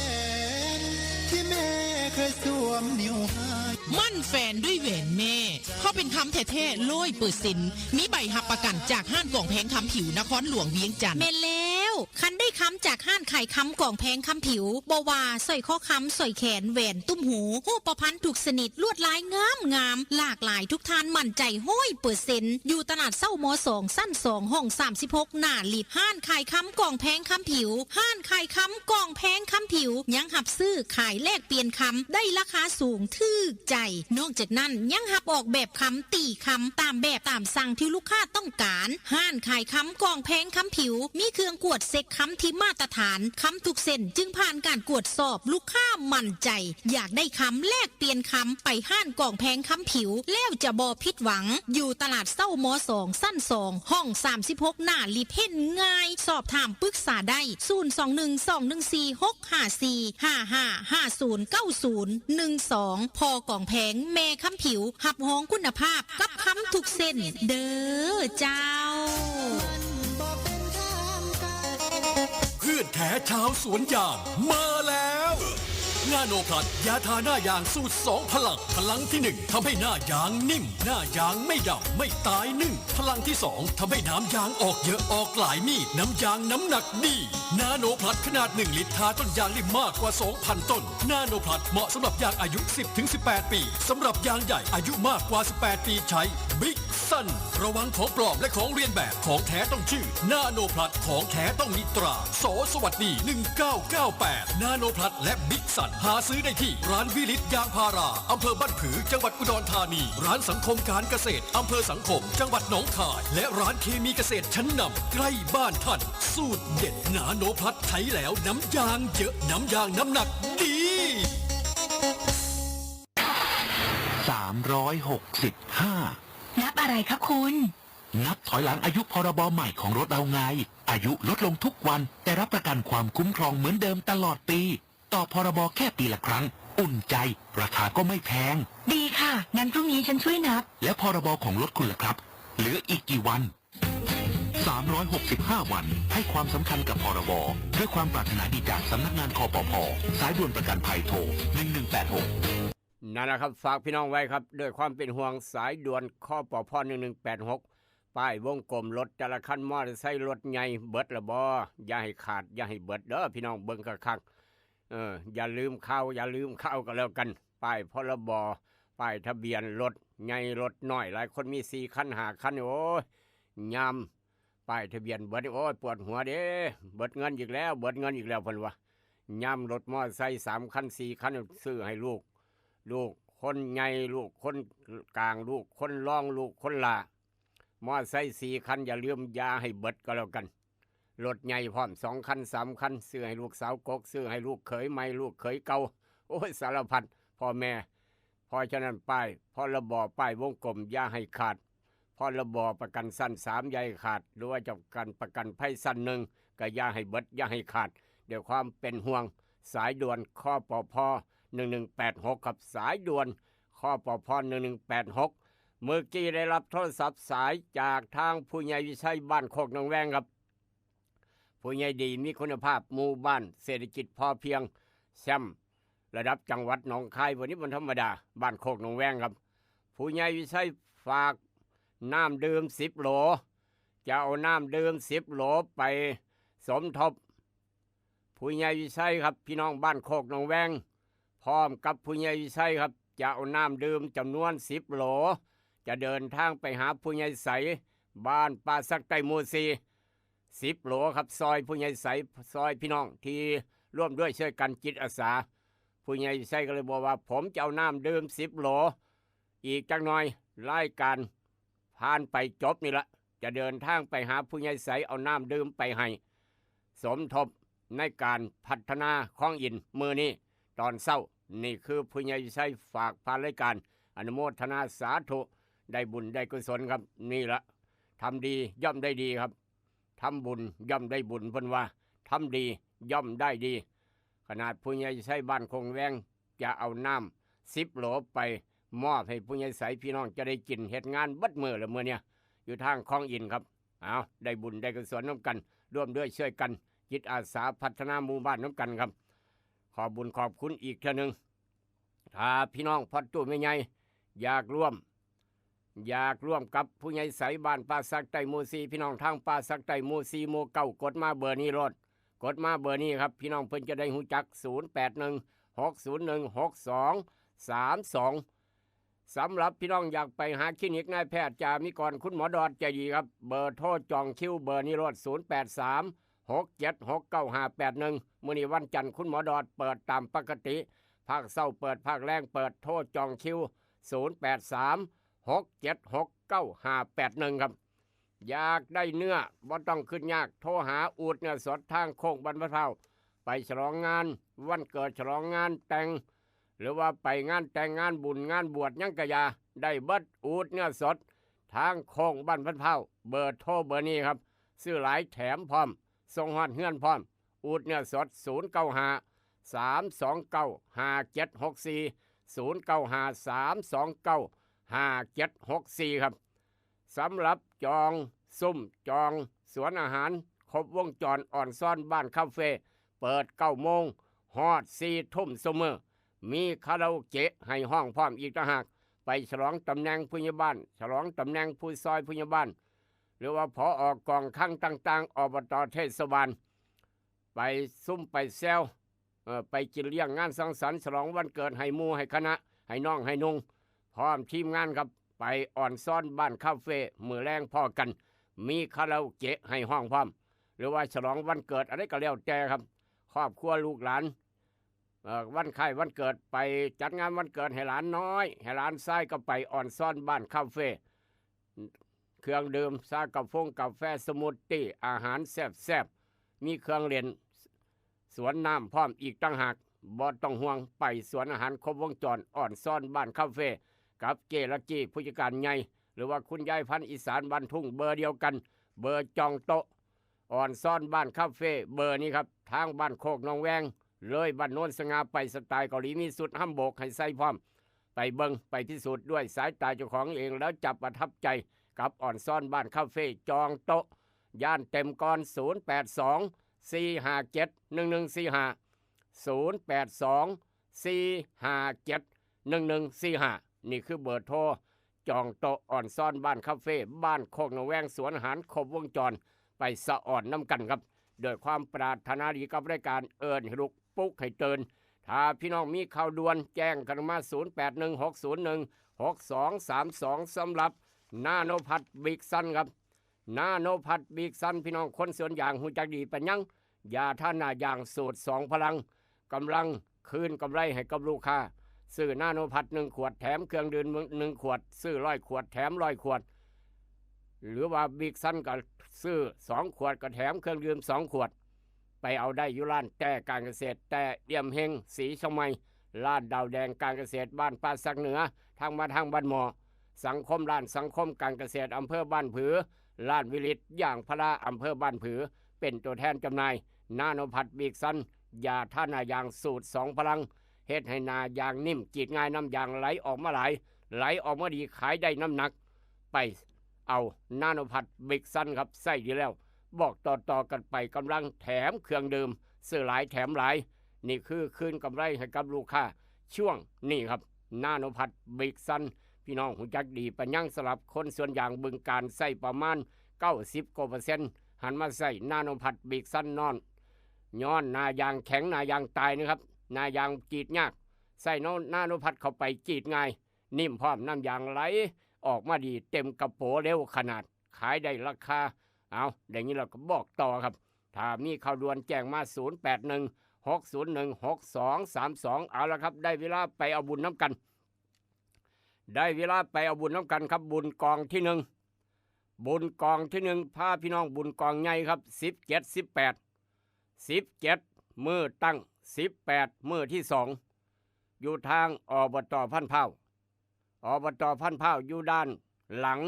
นที่แม่เคยสวมนิ้วให้ มั่นแฟนด้วยแหวนแม่เพราะเป็นคำแท้ๆ100%มีใบหับประกันจากห้างกล่องแพงคำผิวนครหลวงเวียงจันทร์แม่แล้วคันได้คำจากห้างไข่คำกล่องแพงคำผิวบว่าสร้อยข้อคำสร้อยแขนแหวนตุ้มหูหูประพันธ์ถูกสนิทลวดลายงามหลากหลายทุกทานมั่นใจ100%อยู่ตลาดเศร้าม2สั้น2ห้อง36หน้าลิดห้างไข่คำกล่องแพงคำผิวห้างไข่คำกล่องแพงคำผิวยังหับซื้อขายแลกเปลี่ยนคำได้ราคาสูงทึกใจนอกจากนั้นยังหับออกแบบคำตีคำตามแบบตามสั่งที่ลูกค้าต้องการห้านขายคำกล่องแพงคำผิวมีเครื่องกวดเซ็กคำที่มาตรฐานคำทุกเส้นจึงผ่านการกวดสอบลูกค้ามั่นใจอยากได้คำแลกเปลี่ยนคำไปห้านกล่องแพงคำผิวแล้วจะบอผิดหวังอยู่ตลาดเศร้าม2สั้น2ห้อง36หน้าลิฟต์เห็นง่ายสอบถามปรึกษาได้021214555509012พอกล่องแพงแม่คำผิวหับห้องคุณภาพกับคำทุกเส้นเด้อเจ้า เพื่อนแท้ชาวสวนยางมาแล้วนาโนพลัสยาทาหน้ายางสูตร2พลังที่1ทำให้หน้ายางนิ่มหน้ายางไม่ดำไม่ตายนึ่งพลังที่2ทำให้น้ำยางออกเยอะออกหลายมีดน้ำยางน้ำหนักดีนาโนพลัสขนาด1ลิตรทาต้นยางได้มากกว่า 2,000 ต้นนาโนพลัสเหมาะสำหรับยางอายุ 10-18 ปีสำหรับยางใหญ่อายุมากกว่า18 ปีใช้บิ๊กซันระวังของปลอมและของเรียนแบบของแท้ต้องชื่อนาโนพลัสของแท้ต้องมีตราสวัสดี1998นาโนพลัสและบิ๊กซันหาซื้อได้ที่ร้านวิลิตยางพาราอำเภอบ้านผือจังหวัดอุดรธานีร้านสังคมการเกษตรอำเภอสังคมจังหวัดหนองคายและร้านเคมีเกษตรชั้นนำใกล้บ้านท่านสูตรเด็ดนาโนพลัสใช้แล้วน้ำยางเยอะน้ำยางน้ำหนักดี365นับอะไรคะคุณนับถอยหลังอายุพรบใหม่ของรถเราไงอายุลดลงทุกวันแต่รับประกันความคุ้มครองเหมือนเดิมตลอดปีต่อพรบแค่ปีละครั้งอุ่นใจราคาก็ไม่แพงดีค่ะงั้นพรุ่งนี้ฉันช่วยนับแล้วพรบของรถคุณล่ะครับเหลืออีกกี่วัน365วันให้ความสำคัญกับพรบด้วยความปรารถนาดีจากสำนักงานคปภ.สายด่วนประกันภัยโทร1186นั่นแหละครับฝากพี่น้องไว้ครับด้วยความเป็นห่วงสายด่วนคปภ1186ป้ายวงกลมรถแต่ละคันมอเตอร์ไซค์รถใหญ่เบิดละบ่อย่าให้ขาดอย่าให้เบิดเด้อพี่น้องเบิ่งคักอย่าลืมเข้าก็แล้วกันป้ายพรบป้ายทะเบียนรถใหญ่รถน้อยหลายคนมี4คัน5คันโอ้ยยามป้ายทะเบียนเบิดโอ้ยปวดหัวเด้เบิดเงินอีกแล้วเพิ่นว่ายามรถมอเตอร์ไซค์3คัน4คันซื้อให้ลูกคนใหญ่ลูกคนกลางลูกคนรองลูกคนหลามอเตอร์ไซค์4คันอย่าลืมยาให้เบิดก็แล้วกันรถใหญ่พร้อม2คัน3คันซื้อให้ลูกสาวกกซื้อให้ลูกเขยใหม่ลูกเขยเก่าโอ้ยสารพัดพ่อแม่เพราะฉะนั้นป้ายพรบป้ายวงกลมอย่าให้ขาดพรบประกันสั้น3อย่าให้ขาดหรือว่าจะประกันภัยสั้น1ก็อย่าให้เบิดอย่าให้ขาดเดี๋ยวความเป็นห่วง สายด่วนคปพ1186ครับสายด่วนคปพ1186เมื่อกี้ได้รับโทรศัพท์สายจากทางผู้ใหญ่วิชัยบ้านโคกหนองแวงครับผู้ใหญ่ดีมีคุณภาพหมู่บ้านเศรษฐกิจพอเพียงแชมป์ระดับจังหวัดหนองคายวันนี้วันธรรมดาบ้านโคกหนองแวงครับผู้ใหญ่วิชัยฝากน้ำดื่ม10 โหลจะเอาน้ำดื่ม10 โหลไปสมทบผู้ใหญ่วิชัยครับพี่น้องบ้านโคกหนองแวงพร้อมกับผู้ใหญ่วิชัยครับจะเอาน้ำดื่มจำนวน10 โหลจะเดินทางไปหาผู้ใหญ่ใสบ้านป่าสักไตหมู่4 10 โหลครับซอยผู้ใหญ่ใสซอยพี่น้องที่ร่วมด้วยช่วยกันจิตอาสาผู้ใหญ่วิชัยก็เลยบอกว่าผมจะเอาน้ำดื่ม10 โหลอีกจักหน่อยรายการผ่านไปจบนี่ละจะเดินทางไปหาผู้ใหญ่ใสเอาน้ำดื่มไปให้สมทบในการพัฒนาคลองอินมือนี้ตอนเศร้านี่คือผู้ใหญ่วิชัยฝากผ่านรายการอนุโมทนาสาธุได้บุญได้กุศลครับนี่ละทำดีย่อมได้ดีครับทำบุญย่อมได้บุญเพิ่นว่าทำดีย่อมได้ดีขนาดผู้ใหญ่วิชัยบ้านคงแวงจะเอาน้ำ10 โหลไปมอบให้ผู้ใหญ่ใสพี่น้องจะได้กินเฮ็ดงานบัดมือละมื้อเนี่ยอยู่ทางคลองอินครับเอาได้บุญได้กุศลน้ำกันร่วมด้วยช่วยกันจิตอาสาพัฒนาหมู่บ้านน้ำกันครับขอบุญขอบคุณอีกเท่านึงถ้าพี่น้องพอดตู้ไม่ใหญ่อยากร่วมกับผู้ใหญ่ใสบ้านป่าสักไตหมู่4พี่น้องทางป่าสักไตหมู่4หมู่9กดมาเบอร์นี้รถกดมาเบอร์นี้ครับพี่น้องเพิ่นจะได้หูจัก0816016232สำหรับพี่น้องอยากไปหาคลินิกนายแพทย์จามิกรคุณหมอดอดใจดีครับเบอร์โทรจองคิวเบอร์นี้รถ0836769581มื้อนี้วันจันทร์คุณหมอดอดเปิดตามปกติภาคเช้าเปิดภาคแรงเปิดโทรจองคิว0836769581ครับอยากได้เนื้อบ่ต้องขึ้นยากโทรหาอูดเนื้อสดทางโค้งบรรพเฒ่าไปฉลองงานวันเกิดฉลองงานแต่งหรือว่าไปงานแต่งงานบุญงานบวชยังกะยาได้เบิดอูดเนื้อสดทางโค้งบ้านพันเผาเบอร์โทรเบอร์นี้ครับซื้อหลายแถมพร้อมส่งฮอดเฮือนพร้อมอูดเนื้อสด0953295764ครับสำหรับจองซุ่มจองสวนอาหารครบวงจรอ่อนซ่อนบ้านคาเฟ่เปิด9 โมงฮอด4 ทุ่มเสมอมีคาราโอเกะให้ห้องพร้อมอีกต่างหากไปฉลองตำแหน่งผู้ใหญ่บ้านฉลองตำแหน่งผู้ซอยผู้ใหญ่บ้านหรือว่าพอออกกองข้างต่างๆอบต.เทศบาลไปซุ่มไปแซวไปกินเลี้ยงงานสังสรรค์ฉลองวันเกิดให้หมู่ให้คณะให้น้องให้นุ่งพร้อมทีมงานครับไปอ่อนซ่อนบ้านคาเฟ่มือแรงพ่อกันมีคาราโอเกะให้ห้องพร้อมหรือว่าฉลองวันเกิดอะไรก็แล้วแต่ครับครอบครัวลูกหลานวันไข้วันเกิดไปจัดงานวันเกิดให้หลานน้อยให้หลานชายก็ไปอ่อนซ่อนบ้านคาเฟ่เครื่องดื่มชากาแฟสมูทตี้อาหารแซ่บๆมีเครื่องเล่นสวนน้ำพร้อมอีกต่างหากบ่ต้องห่วงไปสวนอาหารครบวงจรอ่อนซ่อนบ้านคาเฟ่กับเกลักกี้ผู้จัดการใหญ่หรือว่าคุณยายพันธุ์อีสานบ้านทุ่งเบอร์เดียวกันเบอร์จองโต๊ะอ่อนซ่อนบ้านคาเฟ่เบอร์นี้ครับทางบ้านโคกหนองแวงเลยบ้านโน้นสง่าไปสไตล์เกาหลีมีสุดห้ำโบกให้ใส่พร้อมไปเบิ่งไปพิสูจน์ด้วยสายตาเจ้าของเองแล้วจับประทับใจกับอ่อนซ่อนบ้านคาเฟ่จองโต๊ะย่านเต็มก่อน0824571145นี่คือเบอร์โทรจองโต๊ะอ่อนซ่อนบ้านคาเฟ่บ้านโคกหนองแวงสวนอาหารครบวงจรไปสะอ่อนน้ำกันครับโดยความปรารถนาดีกับรายการเอิญให้ลุกปลุกให้เตือนถ้าพี่น้องมีข่าวด่วนแจ้งกันมา0816016232สำหรับนาโนพัดบิ๊กซันครับนาโนพัดบิ๊กซันพี่น้องคนสวนยางหูจักดีเป็นยังยาท่านาอย่างสูตร2 พลังกำลังคืนกำไรให้กับลูกค้าซื้อนาโนพัด1 ขวดแถมเครื่องดื่ม1 ขวดซื้อ100 ขวดแถม100 ขวดหรือว่าบิ๊กซันก็ซื้อ2 ขวดก็แถมเครื่องดื่ม2 ขวดไปเอาได้อยู่ร้านแต่การเกษตรแต่เดี่ยมเฮงสีชมัยร้านดาวแดงการเกษตรบ้านป่าสักเหนือทางมาทางบ้านหมอสังคมร้านสังคมการเกษตรอำเภอบ้านผือร้านวิลิตย่างพระอำเภอบ้านผือเป็นตัวแทนจำหน่ายนาโนพัดบิ๊กซัน ยาท่านายางสูตร2พลังเฮ็ดให้นายางนิ่มกรีดง่ายน้ำยางไหลออกมาไหลออกมาดีขายได้น้ำหนักไปเอานาโนพัดบิ๊กซันครับใส่ดีแล้วบอกต่อกันไปกำลังแถมเครื่องดื่มซื้อหลายแถมหลายนี่คือคืนกำไรให้กับลูกค้าช่วงนี้ครับนาโนพัดบิ๊กซันพี่น้องหูจักดีปัญญังสลับคนส่วนอย่างบึงการใส่ประมาณ90%หันมาใส่นาโนพัดบิ๊กซันนอนย้อนนายางแข็งนายางตายนะครับนายางกรีดยากใส่นาโนพัดเข้าไปกรีดง่ายนิ่มพร้อมน้ำยางไหลออกมาดีเต็มกระโปรงเร็วขนาดขายได้ราคาเอาอย่างนี้เราก็บอกต่อครับถ้ามีข่าวด่วนแจ้งมา0816016232เอาละครับได้เวลาไปเอาบุญน้ำกันครับบุญกองที่1พาพี่น้องบุญกองใหญ่ครับ17มือตั้ง18มือที่2อยู่ทางอบต.พันพร้าวอยู่ด้านหลัง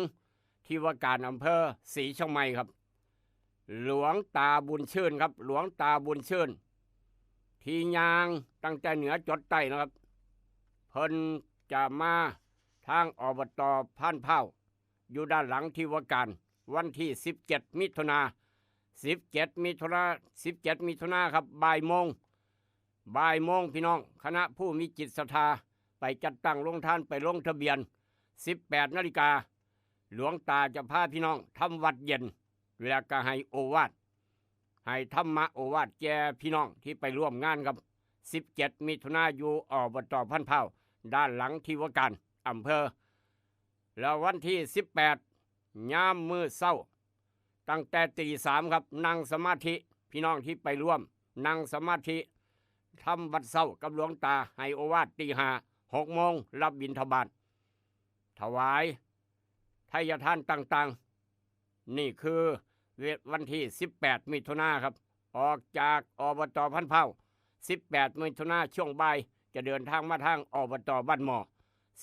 ที่ว่าการอำเภอศรีเชียงใหม่ครับหลวงตาบุญชื่นครับหลวงตาบุญชื่นที่ยางตั้งแต่เหนือจดใต้นะครับเพิ่นจะมาทางอบต.พันพร้าวอยู่ด้านหลังที่ว่าการวันที่17มิถุนาครับบ่ายโมงพี่น้องคณะผู้มีจิตศรัทธาไปจัดตั้งโรงทานไปลงทะเบียน18 นาฬิกาหลวงตาจะพาพี่น้องทำวัดเย็นแล้วก็ให้โอวาทให้ธรรมะโอวาทแก่พี่น้องที่ไปร่วมงานครับ17มิถุนายนอบต.พันพร้าวด้านหลังที่ว่าการอำเภอแล้ววันที่18ยามมื้อเช้าตั้งแต่ตี 3ครับนั่งสมาธิพี่น้องที่ไปร่วมนั่งสมาธิทำวัดเช้ากับหลวงตาให้โอวาทตี 5 6 โมงรับบิณฑบาตถวายทายทานต่างๆนี่คือวันที่18มิถุนายนครับออกจากอบต.พันพร้าว18มิถุนายนช่วงบ่ายจะเดินทางมาทางอบต.บ้านหมอ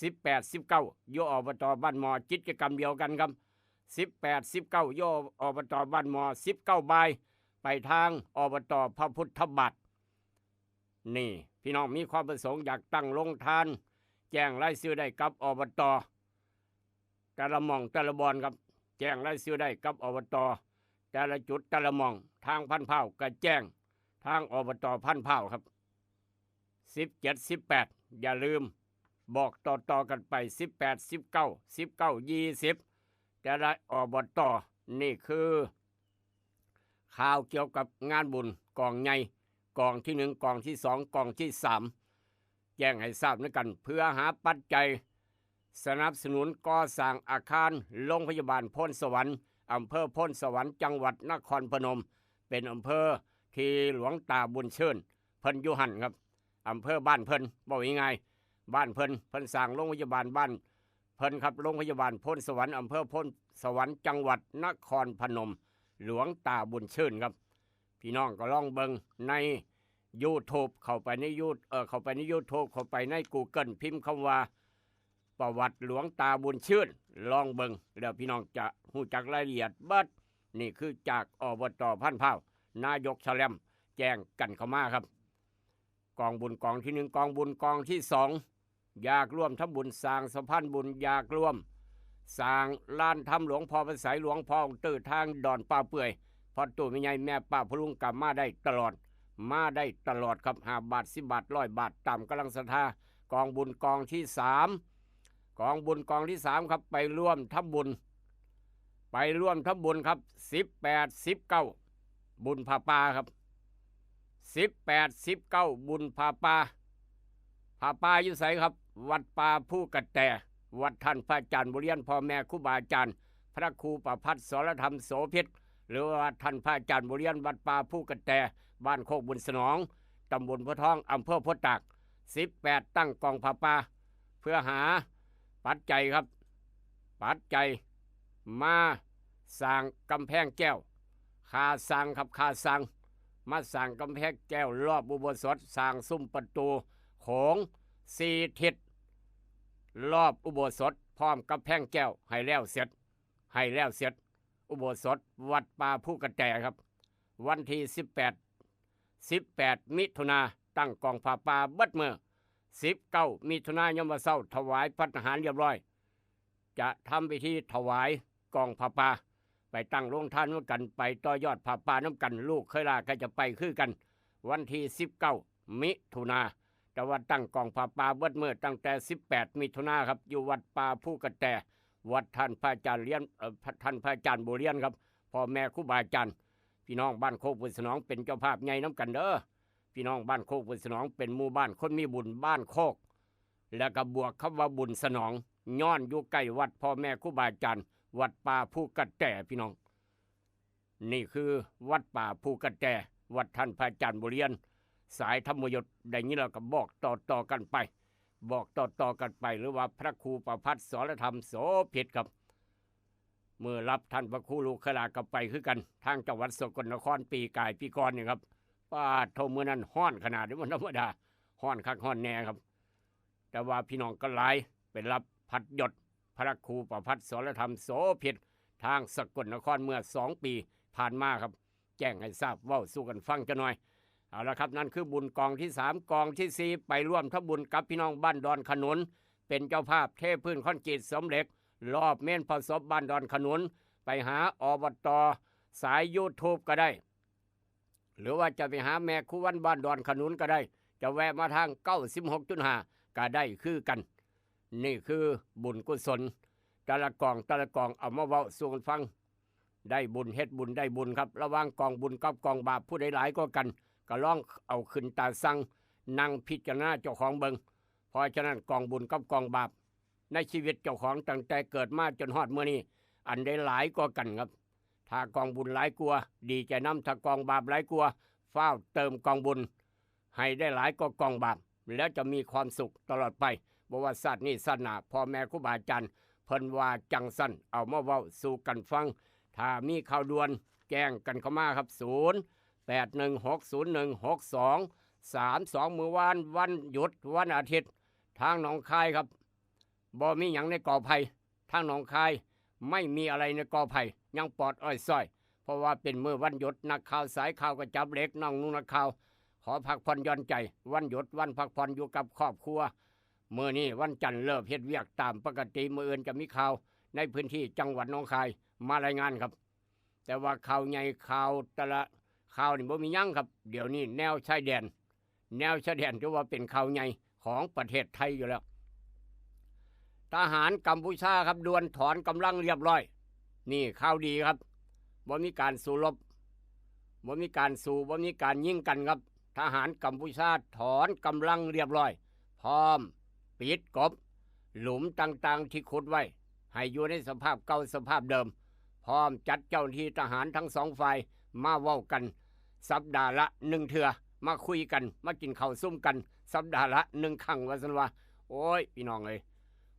18 19อยู่อบต.บ้านหมอกิจกรรมเดียวกันครับ18 19อยู่อบต.บ้านหมอ19บ่ายไปทางอบต.พระพุทธบาทนี่พี่น้องมีความประสงค์อยากตั้งโรงทานแจ้งรายชื่อได้กับอบต.แต่ละหม่องแต่ละบอนครับแจ้งรายชื่อได้กับอบต.แต่ละจุดแต่ละหม่องทางพันพร้าวก็แจ้งทางอบต.พันพร้าวครับ17 18อย่าลืมบอกต่อกันไป18 19 20แต่ละอบต.นี่คือข่าวเกี่ยวกับงานบุญกองใหญ่กองที่1กองที่2กองที่3แจ้งให้ทราบด้วยกันเพื่อหาปัจจัยสนับสนุนก่อสร้างอาคารโรงพยาบาลพ้นสวรรค์อำเภอพ้นสวรรค์จังหวัดนครพนมเป็นอำเภอที่หลวงตาบุญเชิญเพิ่นอยู่หั่นครับอำเภอบ้านเพิ่นบอกยังไงบ้านเพิ่นสร้างโรงพยาบาลบ้านเพิ่นครับโรงพยาบาลพ้นสวรรค์อำเภอพ้นสวรรค์จังหวัดนครพนมหลวงตาบุญเชิญครับพี่น้องก็ลองเบิ่งใน YouTube เข้าไปใน YouTube เข้าไปใน YouTube เข้าไปใน Google พิมพ์คำว่าประวัติหลวงตาบุญชื่นลองเบิ่งแล้วพี่น้องจะรู้จักรายละเอียดเบิดนี่คือจากอบต.พันพร้าวนายกแฉลมแจ้งกันเข้ามาครับกองบุญกองที่1กองบุญกองที่2อยากร่วมทำบุญสร้างสะพานบุญอยากร่วมสร้างลานทำหลวงพ่อพระสายหลวงพ่อตื้อทางดอนป่าเปื่อยพอตู่ไม่ใหญ่แม่ป้าพลุงกลับมาได้ตลอดครับ5 บาท10 บาท100 บาทตามกำลังศรัทธากองบุญกองที่3ครับไปร่วมทำบุญครับ18 19บุญผ้าป่าครับ18 19บุญผ้าป่าอยู่ไสครับวัดป่าผู้กระแตวัดท่านพระอาจารย์บุเรียนพ่อแม่ครูบาอาจารย์พระครูประภัสสรธรรมโสภิตหรือว่าท่านพระอาจารย์บุเรียนวัดป่าผู้กระแตบ้านโคกบุญสนองตำบลพะทองอำเภอพะตาก18ตั้งกองผ้าป่าเพื่อหาปัจจัยครับปัจจัยมาสร้างกำแพงแก้วค่าสร้างครับค่าสร้างมาสร้างกำแพงแก้วรอบอุโบสถสร้างซุ้มประตูโขง4 ทิศรอบอุโบสถพร้อมกับแพงแก้วให้แล้วเสร็จอุโบสถวัดป่าผู้กระแตครับวันที่18 18 มิถุนาตั้งกองผ้าป่าเบิดเมื่อ19 มิถุนายนวันเสาร์ถวายพัฒหารเรียบร้อย จะทำพิธีถวายกองผ้าป่าไปตั้งโรงทานน้ำกันไปต่อยอดผ้าป่าน้ำกันลูกเคยลาก็จะไปคือกันวันที่19 มิถุนาแต่ว่าตั้งกองผ้าป่าเบิดเมื่อตั้งแต่18 มิถุนาครับอยู่วัดป่าผู้กระแตวัดท่านพระอาจารย์เลี้ยนท่านพระอาจารย์บุเรียนครับพ่อแม่ครูบาอาจารย์พี่น้องบ้านโคกบุญสนองเป็นเจ้าภาพใหญ่น้ำกันเด้อพี่น้องบ้านโคกบุญสนองเป็นหมู่บ้านคนมีบุญบ้านโคกแล้วก็บวกคำว่าบุญสนองย้อนอยู่ใกล้วัดพ่อแม่ครูบาอาจารย์วัดป่าผู้กระแตพี่น้องนี่คือวัดป่าผู้กระแตวัดท่านพระอาจารย์บุเรียนสายธรรมยศได้นี้เราก็บอกต่อกันไปบอกต่อกันไปหรือว่าพระครูประภัสสรธรรมโสภิตครับเมื่อรับท่านพระครูลูกขลากลับไปคือกันทางจังหวัดสกลนครปีกายปีก่อนนี่ครับป้าโทมือนั้นห้อนขนาดนี้มันธรรมดาห้อนคักห้อนแน่ครับแต่ว่าพี่น้องก็หลายเป็นรับพัดยศพระครูประภัสสรธรรมโสภิตทางสกลนครเมื่อ2 ปีผ่านมาครับแจ้งให้ทราบเว้าสู้กันฟังจะหน่อยเอาละครับนั่นคือบุญกองที่3กองที่4ไปร่วมทำบุญกับพี่น้องบ้านดอนขนุนเป็นเจ้าภาพเทพื้นคอนกรีตสำเร็จรอบเมนเผาศพบ้านดอนขนุนไปหาอบต.สาย YouTube ก็ได้ หรือว่าจะไปหาแม่ครูวันบ้านดอนขนุนก็ได้จะแวะมาทาง 96.5 ก็ได้คือกันนี่คือบุญกุศลแต่ละกองเอามาเว้าสู่กันฟังได้บุญเฮ็ดบุญได้บุญครับระหว่างกองบุญกับกองบาปผู้ใดหลายก็กันก็ลองเอาขึ้นตาสั่งนั่งพิจารณาเจ้าของเบิงเพราะฉะนั้นกองบุญกับกองบาปในชีวิตเจ้าของตั้งแต่เกิดมาจนฮอดเมื่อนี้อันใดหลายก็กันครับถ้ากองบุญหลายกลัวดีใจน้ำถ้ากองบาปหลายกลัวเฝ้าเติมกองบุญให้ได้หลายก็กองบาปแล้วจะมีความสุขตลอดไปบ่ว่าศาสตร์นี้ศาสนาพ่อแม่ครูบาอาจารย์เพิ่นว่าจังสั้นเอามาเว้าสู่กันฟังถ้ามีข่าวด่วนแจ้งกันเข้ามาครับ0816016232มื้อวานวันหยุดวันอาทิตย์ทางหนองคายครับบ่มีหยังในกอไผ่ทางหนองคายไม่มีอะไรในกอไผ่ยังปลอดอ้อยส้อยเพราะว่าเป็นมื้อวันหยุดนักข่าวสายข่าวก็จับเล็กน้องนุ่งนักข่าวขอพักผ่อนหย่อนใจวันหยุดวันพักผ่อนอยู่กับครอบครัวมื้อนี้วันจันทร์เลิกเฮ็ดเวียกตามปกติมื้ออื่นจะมีข่าวในพื้นที่จังหวัดหนองคายมารายงานครับแต่ว่าข่าวใหญ่ข่าวแต่ละข่าวนี่บ่มีหยังครับเดี๋ยวนี้แนวชายแดนถือว่าเป็นข่าวใหญ่ของประเทศไทยอยู่แล้วทหารกัมพูชาครับด่วนถอนกำลังเรียบร้อยนี่ข่าวดีครับบ่มีการสู้รบบ่มีการยิงกันครับทหารกัมพูชาถอนกำลังเรียบร้อยพร้อมปิดกบหลุมต่างๆที่ขุดไว้ให้อยู่ในสภาพเก่าสภาพเดิมพร้อมจัดเจ้าหน้าที่ทหารทั้งสองฝ่ายมาเว้ากันสัปดาห์ละ1 เทื่อมาคุยกันมากินข้าวซุ่มกันสัปดาห์ละ1 ครั้งว่าซั่นว่าโอ้ยพี่น้องเอ้ย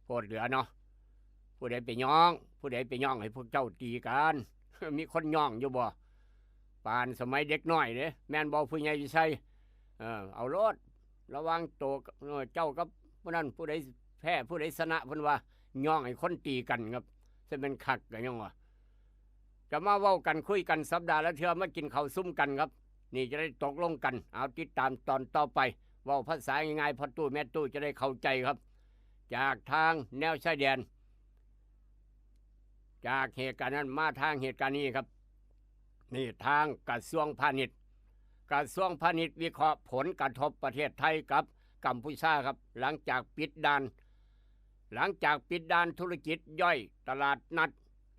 โคตรเหลือเนาะผู้ใดไปย่องให้พวกเจ้าตีกัน มีคนย่องอยู่บ่ปานสมัยเด็กน้อยเด้แม่นบ่ผู้ใหญ่วิชัยเอารถระวังโตเจ้ากับผู้นั้นผู้ใดแพ้ผู้ใดชนะเพิ่นว่าย่องให้คนตีกันครับจะเป็นคักกันยังวะจะมาเว้ากันคุยกันสัปดาห์ละเทื่อมากินข้าวซุ่มกันครับนี่จะได้ตกลงกันเอาติดตามตอนต่อไปเว้าภาษาง่ายๆพ่อตู้แม่ตู้จะได้เข้าใจครับจากทางแนวชายแดนจากเหตุการณ์นั้นมาทางเหตุการณ์นี้ครับนี่ทางกระทรวงพาณิชย์วิเคราะห์ผลกระทบประเทศไทยกับกัมพูชาครับหลังจากปิดด่านธุรกิจย่อยตลาดนัด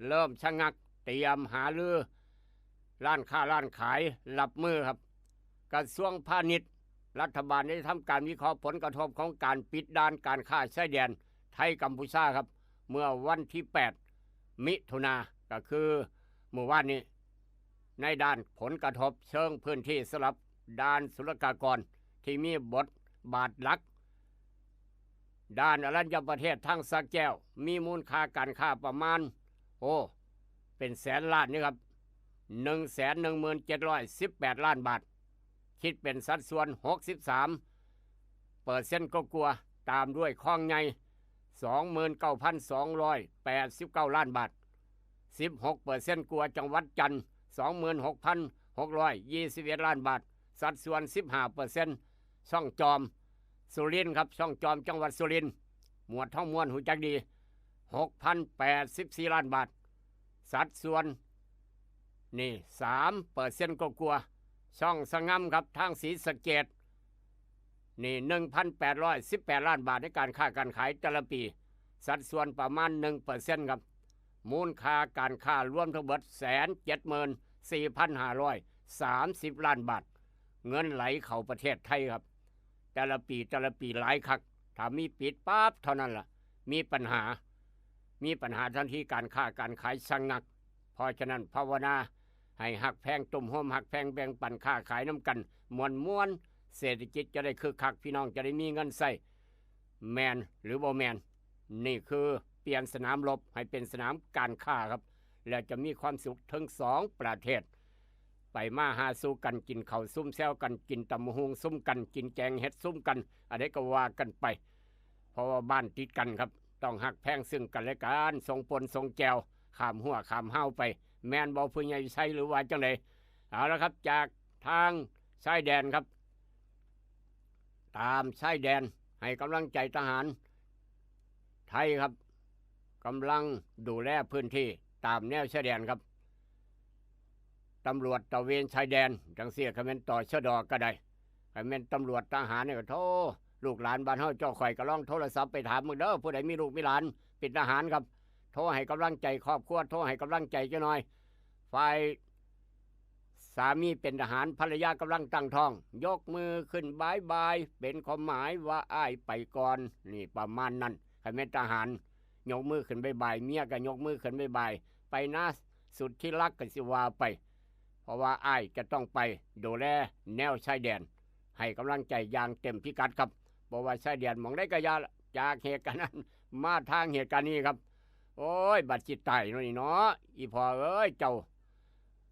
เริ่มชะงักเตรียมหารือร้านค้าร้านขายรับมือครับกระทรวงพาณิชย์รัฐบาลได้ทำการวิเคราะห์ผลกระทบของการปิดด่านการค้าชายแดนไทยกัมพูชาครับเมื่อวันที่8 มิถุนาก็คือเมื่อวานนี้ในด้านผลกระทบเชิงพื้นที่สำหรับด้านศุลกากรที่มีบทบาทหลักด้านอรัญญประเทศทั้งสระแก้วมีมูลค่าการค้าประมาณเป็นแสนล้านนี่ครับ 117,18 ล้านบาทคิดเป็นสัดส่วน 63% ก็กลัวตามด้วยคลองใหญ่ 29,289 ล้านบาท 16% กลัวจังหวัดจันทร์ 26,621 ล้านบาท สัดส่วน 15%ช่องจอมสุรินทร์ครับช่องจอมจังหวัดสุรินทร์หมวดท่องม้วนหูจักดี 6,084 ล้านบาทสัดส่วนนี่ 3% กลัวๆช่องสงำครับทางศรีสะเกษนี่ 1,818 ล้านบาทในการค้าการขายแต่ละปีสัดส่วนประมาณ 1% ครับมูลค่าการค้ารวมทั้งหมด 174,530 ล้านบาทเงินไหลเข้าประเทศไทยครับแต่ละปีหลายคักถ้ามีปิดปั๊บเท่านั้นล่ะมีปัญหาทันทีการค้าการขายสั่งหนักเพราะฉะนั้นภาวนาให้หักแพงตุ่มโฮมหักแพงแบ่งปันค้าขายน้ำกันม้วนเศรษฐกิจจะได้คึกคักพี่น้องจะได้มีเงินใส่แมนหรือบ่แมนนี่คือเปลี่ยนสนามรบให้เป็นสนามการค้าครับและจะมีความสุขทั้งสองประเทศไปมาหาสู่กันกินข้าวซุ่มแซวกันกินตำหุงซุ่มกันกินแกงเห็ดซุ่มกันอะไรก็ว่ากันไปเพราะว่าบ้านติดกันครับต้องหักแพงซึ่งกันและกันส่งปนส่งแจวข้ามหัวข้ามเฮาไปแมนบอผู้ใหญ่ใช้หรือว่าจังไดเอาละครับจากทางชายแดนครับตามชายแดนให้กำลังใจทหารไทยครับกำลังดูแลพื้นที่ตามแนวชายแดนครับตำรวจตระเวนชายแดนจังเสียคำเมนต่อชดก็ได้คำเมนตำรวจทหารเนี่ยก็โทรลูกหลานบ้านเฮาเจ้าข่อยก็ลองโทรศัพท์ไปถามมึงเด้อผู้ใดมีลูกมีหลานเป็นทหารครับโทรให้กำลังใจครอบครัวโทรให้กำลังใจเจ้าหน่อยฝ่ายสามีเป็นทหารภรรยากำลังตั้งท้องยกมือขึ้นบายบายเป็นความหมายว่าอ้ายไปก่อนนี่ประมาณนั้นคำเมนทหารยกมือขึ้นบายบายเมียก็ยกมือขึ้นบายบายไปนะสุดที่รักกันสิว่าไปเพราะว่าอ้ายจะต้องไปดูแลแนวชายแดนให้กำลังใจอย่างเต็มพิกัดครับบอกว่าชายแดนมองได้กระยาจากเหตุการณ์นั้นมาทางเหตุการณ์นี้ครับโอ้ยบัดจิตใจนี่เนาะอีพอเอ้ยเจ้า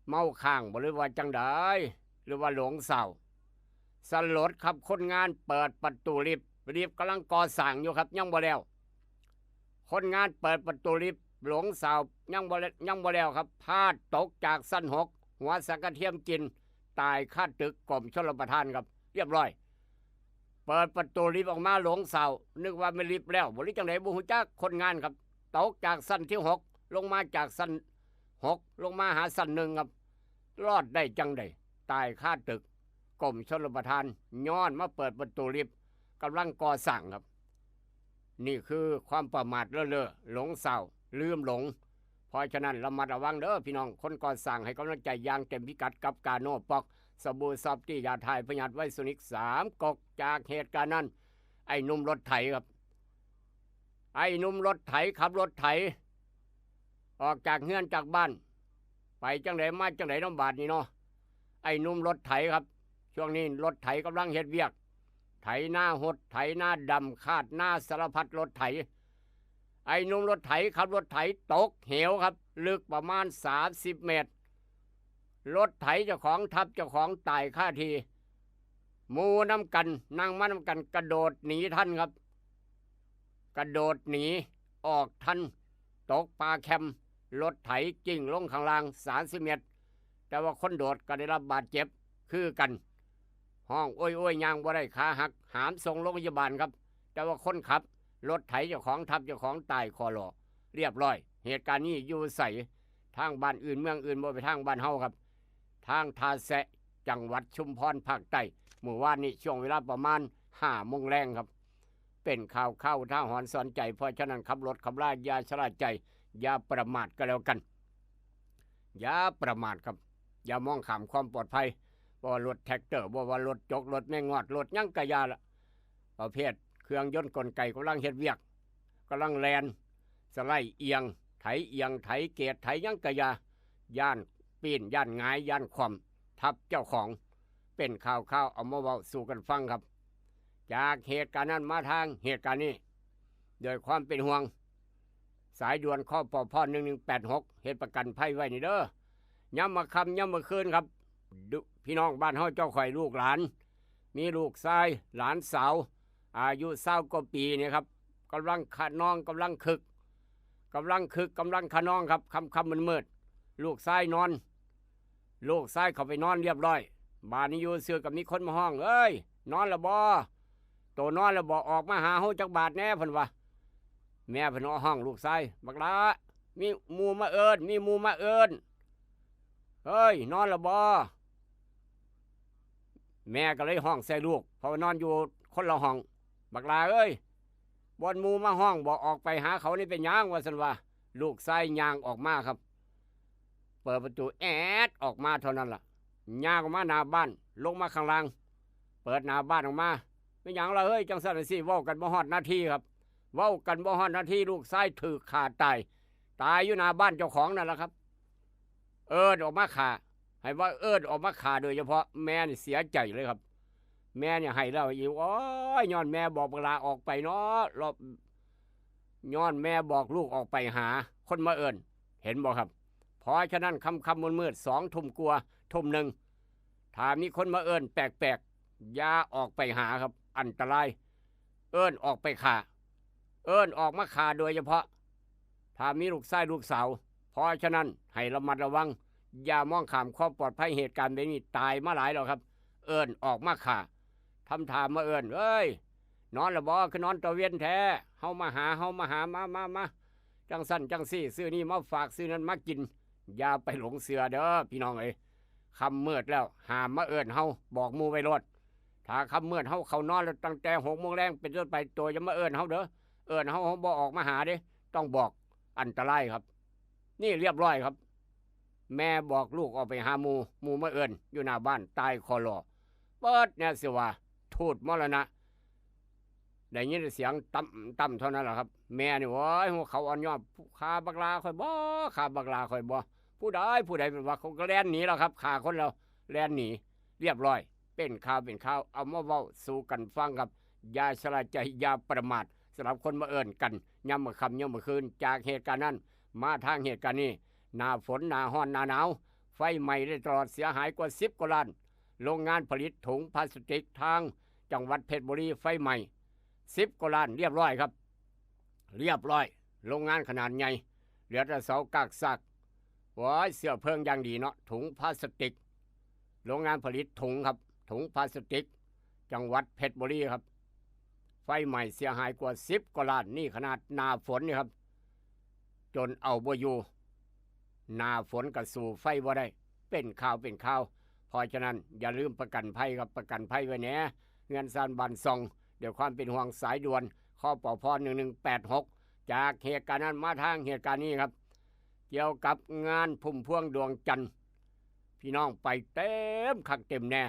เมาข้างบ่หรือว่าจังไดหรือว่าหลงเศร้าสลดครับคนงานเปิดประตูลิฟต์กำลังก่อสร้างอยู่ครับยังบ่แล้วคนงานเปิดประตูลิฟต์หลงเศร้ายังบ่แล้วครับพลาดตกจากชั้น6หัวสังกะเทียมกินตายคาตึกกรมชลประทานครับเรียบร้อยเปิดประตูลิฟต์ออกมาหลงเศร้านึกว่าไม่ลิฟต์แล้วบ่ลิจังไดบ่ฮู้จักคนงานครับตกจากชั้นที่6ลงมาจากชั้น6ลงมาหาชั้น1ครับรอดได้จังไดตายคาตึกกรมชลประทานย้อนมาเปิดประตูลิฟต์กำลังก่อสร้างครับนี่คือความประมาทเล้อหลงเศร้าลืมหลงเพราะฉะนั้นระมัดระวังเด้อพี่น้องคนก่อสร้างให้กำลังใจอย่างเต็มพิกัดกับกาโน่ปอกสบู่ซอฟตี้ยาถ่ายพยัดไว้สุนิก3ก๊กจากเหตุการณ์นั้นไอ้หนุ่มรถไถครับไอ้หนุ่มรถไถขับรถไถออกจากเฮือนจากบ้านไปจังไดมาจังไดน้ำบาดนี่เนาะไอ้หนุ่มรถไถครับช่วงนี้รถไถกำลังเฮ็ดเวียกไถหน้าหดไถหน้าดำคาดหน้าสารพัดรถไถไอ้หนุ่มรถไถขับรถไถตกเหวครับลึกประมาณ30 เมตรรถไถเจ้าของทับเจ้าของตายค่าทีหมูน้ำกันนั่งมาน้ำกันกระโดดหนีท่านครับกระโดดหนีออกทันตกปลาแคมรถไถกิ่งลงข้างล่าง30 เมตรแต่ว่าคนโดดก็ได้รับบาดเจ็บคือกันห้องโอ้ยยางบ่ได้ขาหักหามส่งโรงพยาบาลครับแต่ว่าคนขับรถไถเจ้าของทับเจ้าของตายคอหลอเรียบร้อยเหตุการณ์นี้อยู่ใส่ทางบ้านอื่นเมืองอื่นบ่ไปทางบ้านเฮาครับทางทาแสะจังหวัดชุมพรภาคใต้เมื่อวานนี้ช่วงเวลาประมาณ5 โมงแรงครับเป็นข่าวเข้าท่าหอนสอนใจเพราะฉะนั้นขับรถขับราอย่าชะล่าใจอย่าประมาทก็แล้วกันอย่าประมาทครับอย่ามองข้ามความปลอดภัยว่ารถแท็กเตอร์ว่ารถจกรถแม่งอดรถยังกะยาละประเภทเครื่องยนต์กลไกกำลังเฮ็ดเวียกกำลังแลนสไลด์เอียงไถเอียงไถเกตไถยังกะยาย่านปีนย่านหงายย่านความทับเจ้าของเป็นข่าวเอามาเว้าสู่กันฟังครับจากเหตุการณ์นั้นมาทางเหตุการณ์นี้โดยความเป็นห่วงสายด่วนข้อปพ1186เหตุประกันภัยไว้นี่เด้อย่ำมาค่ำย่ำมาคืนครับพี่น้องบ้านเฮาเจ้าข่อยลูกหลานมีลูกชายหลานสาวอายุ20 กว่าปีนี่ครับกำลังขนองกำลังขนองครับค่ำมืดลูกชายนอนลูกชายเข้าไปนอนเรียบร้อย บ้านนี้อยู่เสือกับมีคนมาห้องเอ้ยนอนละบ่โตนอนละบ่ออกมาหาเฮาจักบาทแน่เพิ่นว่าแม่เพิ่นเอาห้องลูกชายบักลามีหมู่มาเอิ้นมีหมู่มาเอิ้นเฮ้ยนอนละบ่แม่ก็เลยห้องใส่ลูกเพราะว่านอนอยู่คนละห้องบักลาเอ้ยบอนหมู่มาห้องบ่ออกไปหาเขานี่เป็นหยังว่าซั่นว่าลูกชายย่างออกมาครับเปิดประตูแอดออกมาเท่านั้นล่ะย่างออกมาหน้าบ้านลงมาข้างล่างเปิดหน้าบ้านออกมาเป็นหยังล่ะเฮ้ยจังซั่นสิเว้ากันบ่ฮอดนาทีครับเว้ากันบ่ฮอดนาทีลูกชายถูกฆ่าตายอยู่หน้าบ้านเจ้าของนั่นล่ะครับเอิ้นออกมาฆ่าให้ว่าเอิ้นออกมาฆ่าโดยเฉพาะแม่นี่เสียใจเลยครับแม่เนี่ยให้แล้วอีกโอ้ยย้อนแม่บอกเวลาออกไปเนาะรอบย้อนแม่บอกลูกออกไปหาคนมาเอิ้นเห็นบ่ครับเพราะฉะนั้นค่ำมืดๆ2 ทุ่มกว่าทุ่มหนึ่งถ้ามีคนมาเอิ้นแปลกๆอย่าออกไปหาครับอันตรายเอิ้นออกไปฆ่าเอิ้นออกมาฆ่าโดยเฉพาะถ้ามีลูกชายลูกสาวเพราะฉะนั้นให้ระมัดระวังอย่ามองข้ามความปลอดภัยเหตุการณ์แบบนี้ตายมาหลายแล้วครับเอิ้นออกมาฆ่าทำถามมาเอิ้นเอ้ยนอนละบ่คือนอนตะเวียนแท้เฮามาหามาจังสั่นจังซี่ซื้อนี่มาฝากซื้อนั้นมากินอย่าไปหลงเสือเด้อพี่น้องเอ้ยค่ำมืดแล้วหามมาเอิ้นเฮาบอกหมู่ไว้รถถ้าค่ำมืดเฮาเข้านอนแล้วตั้งแต่6 โมงแรงเป็นต้นไปตัวอย่ามาเอิ้นเฮาเด้อเอิ้นเฮาบ่ออกมาหาเด้ต้องบอกอันตรายครับนี่เรียบร้อยครับแม่บอกลูกออกไปหาหมู่มาเอิ้นอยู่หน้าบ้านตายคอรอเปิดเนี่ยสิว่าทูตมรณะได้ยินเสียงต่ำเท่านั้นแหละครับแม่นี่โอ้ยหัวเขาอ่อนยอมขาบักลาค่อยบ่ขาบักลาค่อยบ่ผู้ใดเป็นว่าเขาก็แล่นหนีแล้วครับขาคนเราแล่นหนีเรียบร้อยเป็นข่าวเอามาเว้าสู่กันฟังครับอย่าชะล่าใจอย่าประมาทสำหรับคนมาเอิ้นกันยามมื้อค่ำยามมื้อคืนจากเหตุการณ์นั้นมาทางเหตุการณ์นี้หน้าฝนหน้าร้อนหน้าหนาวไฟไหม้ได้ตลอดเสียหายกว่า10 กว่าล้านโรงงานผลิตถุงพลาสติกทางจังหวัดเพชรบุรีไฟไหม้10 กว่าล้านเรียบร้อยครับเรียบร้อยโรงงานขนาดใหญ่เหลือแต่เสากากซักว้ายเสื้อเพลิงอย่างดีเนาะถุงพลาสติกโรงงานผลิตถุงครับถุงพลาสติกจังหวัดเพชรบุรีครับไฟไหม้เสียหายกว่า10 กว่าล้านนี่ขนาดหน้าฝนนี่ครับจนเอาบ่อยู่หน้าฝนก็สู่ไฟบ่ได้เป็นข่าวเพราะฉะนั้นอย่าลืมประกันภัยครับประกันภัยไว้แหน่เงินซานบันซองเดี๋ยวความเป็นห่วงสายด่วนข้อปพ1186จากเหตุการณ์นั้นมาทางเหตุการณ์นี้ครับเกี่ยวกับงานพุ่มพวงดวงจันทร์พี่น้องไปเต็มคักเต็มแน่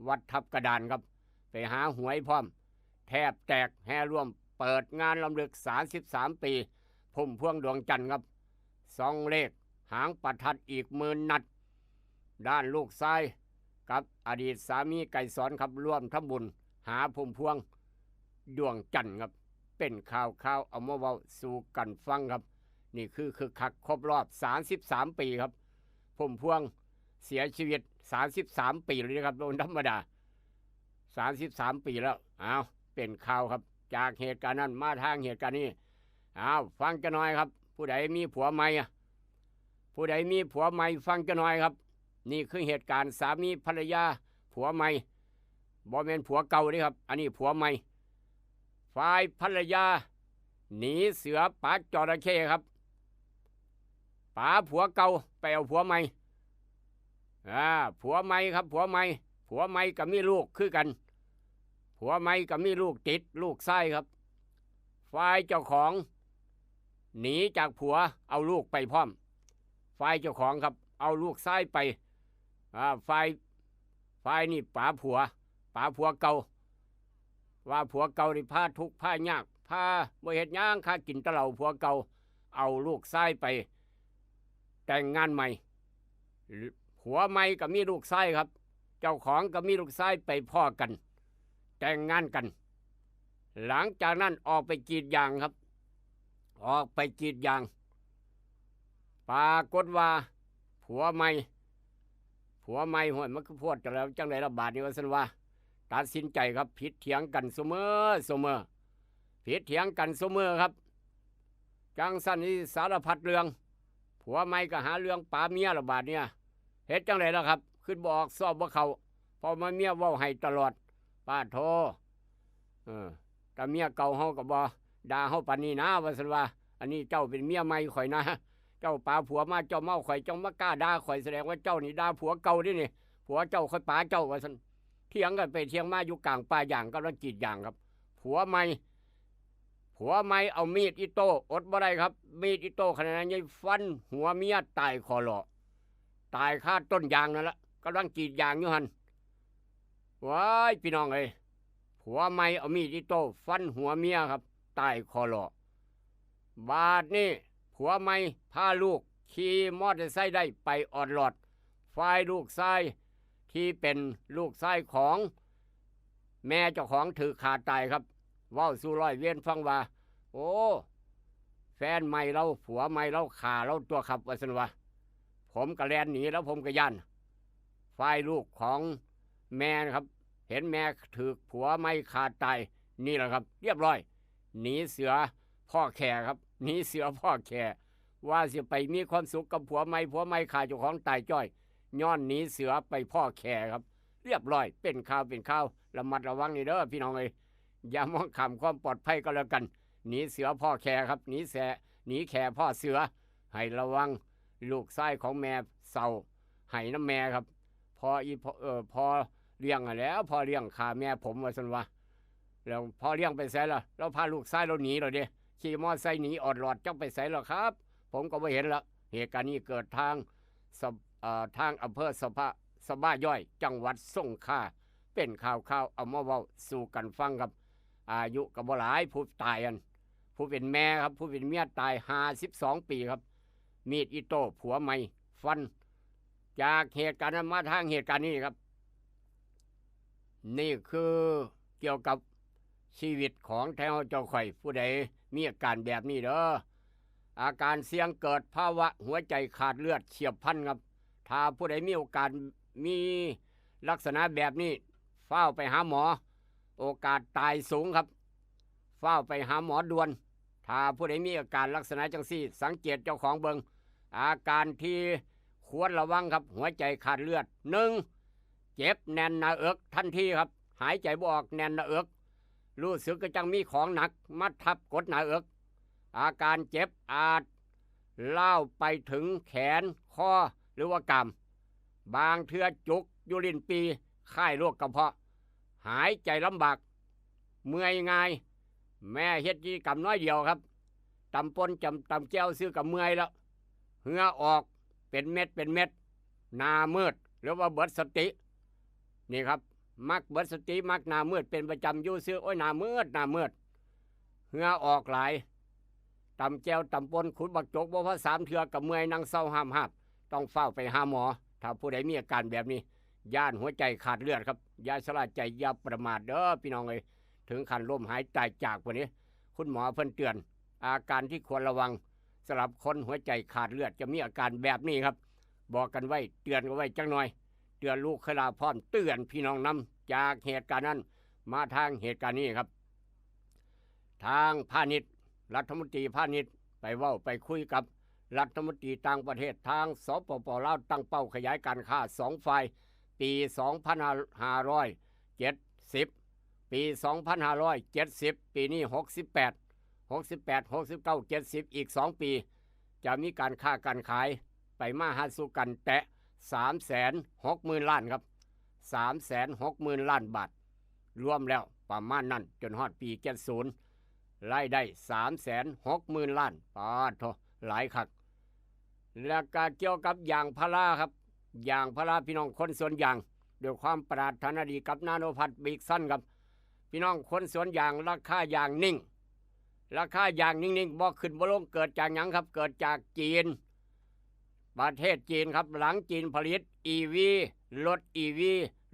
วัดทับกระดานครับไปหาหวยพร้อมแทบแตกแห่ร่วมเปิดงานลำลึก33 ปีพุ่มพวงดวงจันทร์ครับ2 เลขหางประทัดอีก10,000 นัดด้านลูกชายกับอดีตสามีไก่สอนครับร่วมทำบุญหาพุ่มพวงดวงจันทร์ครับเป็นข่าวเอามาเว้าสู่กันฟังครับนี่คือคักครบรอบ33 ปีครับพุ่มพวงเสียชีวิต33 ปีเลยนะครับโดนธรรมดา33 ปีแล้วเป็นข่าวครับจากเหตุการณ์นั้นมาทางเหตุการณ์นี้ฟังกันหน่อยครับผู้ใดมีผัวใหม่ผู้ใดมีผัวใหม่ฟังกันหน่อยครับนี่คือเหตุการณ์สามีภรรยาผัวใหม่บ่แม่นผัวเก่าเด้ครับอันนี้ผัวใหม่ฝ่ายภรรยาหนีเสือปากจระเข้ครับป๋าผัวเก่าไปเอาผัวใหม่ผัวใหม่ครับผัวใหม่กับมีลูกคือกันผัวใหม่กับมีลูกติดลูกไส้ครับฝ่ายเจ้าของหนีจากผัวเอาลูกไปพร้อมฝ่ายเจ้าของครับเอาลูกไส้ไปฝ่ายนี่ป๋าผัวเก่าว่าผัวเก่านี่พาทุกข์พายากพาบ่เฮ็ดหยังค่ากินตะเหล่าผัวเก่าเอาลูกไส้ไปแต่งงานใหม่ผัวใหม่ก็มีลูกไส้ครับเจ้าของก็มีลูกไส้ไปพ่อกันแต่งงานกันหลังจากนั้นออกไปกรีดยางครับออกไปกรีดยางปรากฏว่าผัวใหม่ห้วยมันก็พูดกันแล้วจังได๋ระบาดนี่ว่าซั่นว่าตัดสินใจครับผิดเถียงกันเสมอผิดเถียงกันเสมอครับจังซั่นนี่สารพัดเรื่องผัวใหม่ก็หาเรื่องปาเมียระบาดเนี่ยเฮ็ดจังได๋ล่ะครับขึ้นบ่ออกสอบบ่เข้า พอมาเมียเว้าให้ตลอดป้าโทแต่เมียเก่าเฮาก็บ่ด่าเฮาปานนี้นะว่าซั่นว่าอันนี้เจ้าเป็นเมียใหม่ข่อยนะเจ้าปาผัวมาเจ้าเมาข่อยจ้องมากล้าด่าข่อยแสดงว่าเจ้านี่ด่าผัวเก่าดินี่ผัวเจ้าค่อยปาเจ้าว่าซั่นเถียงกันไปเถียงมาอยู่กลางป่าอย่างกำลังกรีดยางครับผัวใหม่เอามีดอิโต้อดบ่ได้ครับมีดอิโต้ขนาดนั้นใหญ่ฟันหัวเมียตายคอหล่อตายคาต้นยางนั่นละกำลังกรีดยางอยู่หั่นว้ายพี่น้องเอ้ยผัวใหม่เอามีดอิโต้ฟันหัวเมียครับตายคอหล่อบาดนี่ผัวใหม่พาลูกขี่มอเตอร์ไซค์ได้ไปออดหลอดฝ่ายลูกชายที่เป็นลูกชายของแม่เจ้าของถือขาดตายครับเว้าสู่ร้อยเวียนฟังว่าโอ้แฟนใหม่เราผัวใหม่เราขาเราตัวขับว่าซั่นว่าผมก็แล่นหนีแล้วผมก็ย่านฝ่ายลูกของแม่นะครับเห็นแม่ถือผัวใหม่ขาดตายนี่แหละครับเรียบร้อยหนีเสือพ่อแข่ครับหนีเสือพ่อแข่ว่าสิไปมีความสุขกับผัวใหม่ขาดเจ้าของตายจ้อยย้อนหนีเสือไปพ่อแข่ครับเรียบร้อยเป็นข่าวระมัดระวังนี่เด้อพี่น้องเอ้ยอย่ามองข้ามความปลอดภัยก็แล้วกันหนีเสือพ่อแข่ครับหนีแข่พ่อเสือให้ระวังลูกชายของแม่เศร้าให้น้ำแม่ครับพอเลี้ยงแล้วพอเลี้ยงขาแม่ผมว่าซั่นว่าแล้วพอเลี้ยงไปไสล่ะเราพาลูกชายเราหนีแล้วเด้ขี่มอไซค์หนีออดหลอดจักไปไสแล้วครับผมก็บ่เห็นละเหตุการณ์นี้เกิดทางอำเภอสะบ้าย่อยจังหวัดสงขลาเป็นข่าวเอามาเว้าสู่กันฟังครับอายุก็บ่หลายผู้ตายอันผู้เป็นแม่ครับผู้เป็นเมียตาย52ปีครับมีดอิโต้ผัวใหม่ฟันจากเหตุการณ์นั้นมาทางเหตุการณ์นี้ครับนี่คือเกี่ยวกับชีวิตของแถวเจ้าข่อยผู้ใดมีอาการแบบนี้เด้ออาการเสี่ยงเกิดภาวะหัวใจขาดเลือดเฉียบพลันครับถ้าผู้ใดมีโอกาสมีลักษณะแบบนี้เฝ้าไปหาหมอโอกาสตายสูงครับเฝ้าไปหาหมอด่วนถ้าผู้ใดมีอาการลักษณะจังซี่สังเกตเจ้าของเบิงอาการที่ควรระวังครับหัวใจขาดเลือด1เจ็บแน่นหน้าอกทันทีครับหายใจบ่ออกแน่นหน้าอกรู้สึกก็จังมีของหนักมัดทับกดหน้าอกอาการเจ็บอาจเล่าไปถึงแขนคอหรือว่ากรามบางเทื่อจุกอยู่ลิ้นปีไข้โรคกระเพาะหายใจลำบากเมื่อยง่ายแม่เฮ็ดกิจกรรมน้อยเดียวครับตำแก้วซื้อกับเมื่อยแล้วเหงื่อออกเป็นเม็ดหน้ามืดหรือว่าเบิดสตินี่ครับมักเบิดสติมักหน้ามืดเป็นประจำอยู่ซื้อโอ้ยหน้ามืดเหงื่อออกหลายตำแก้วตำปนขุดบักจกบ่พอ3เทื่อกับเมื่อยนั่งเศร้าห้ามต้องเฝ้าไปหาหมอถ้าผู้ใดมีอาการแบบนี้ย่านหัวใจขาดเลือดครับอย่าชะล่าใจอย่าประมาทเด้อพี่น้องเอ้ยถึงขั้นล้มหายตายจากพวกนี้คุณหมอเพิ่นเตือนอาการที่ควรระวังสำหรับคนหัวใจขาดเลือดจะมีอาการแบบนี้ครับบอกกันไว้เตือนกันไว้จังหน่อยเตือนลูกขลาพรเตือนพี่น้องนํจากเหตุการณ์นั้นมาทางเหตุการณ์นี้ครับทางพาณิชย์รัฐมนตรีพาณิชย์ไปเว้าไปคุยกับรัฐมนตรีต่างประเทศทางสปป.ลาวตั้งเป้าขยายการค้า2ฝ่ายปี2570ปี2570ปีนี้68 69 70อีก2ปีจะมีการค้าการขายไปมาหาสู่กันแตะ 360,000 ล้านครับ 360,000 ล้านบาทรวมแล้วประมาณนั้นจนฮอดปี70รายได้ 360,000 ล้านปาดโธหลายคักแล้วก็เกี่ยวกับยางพาราครับยางพาราพี่น้องคนสวนยางด้วยความปรารถนาดีกับนาโนพัทบิ๊กซันครับพี่น้องคนสวนยางราคายางนิ่งบ่ขึ้นบ่ลงเกิดจากหยังครับเกิดจากจีนประเทศจีนครับหลังจีนผลิต EV รถ EV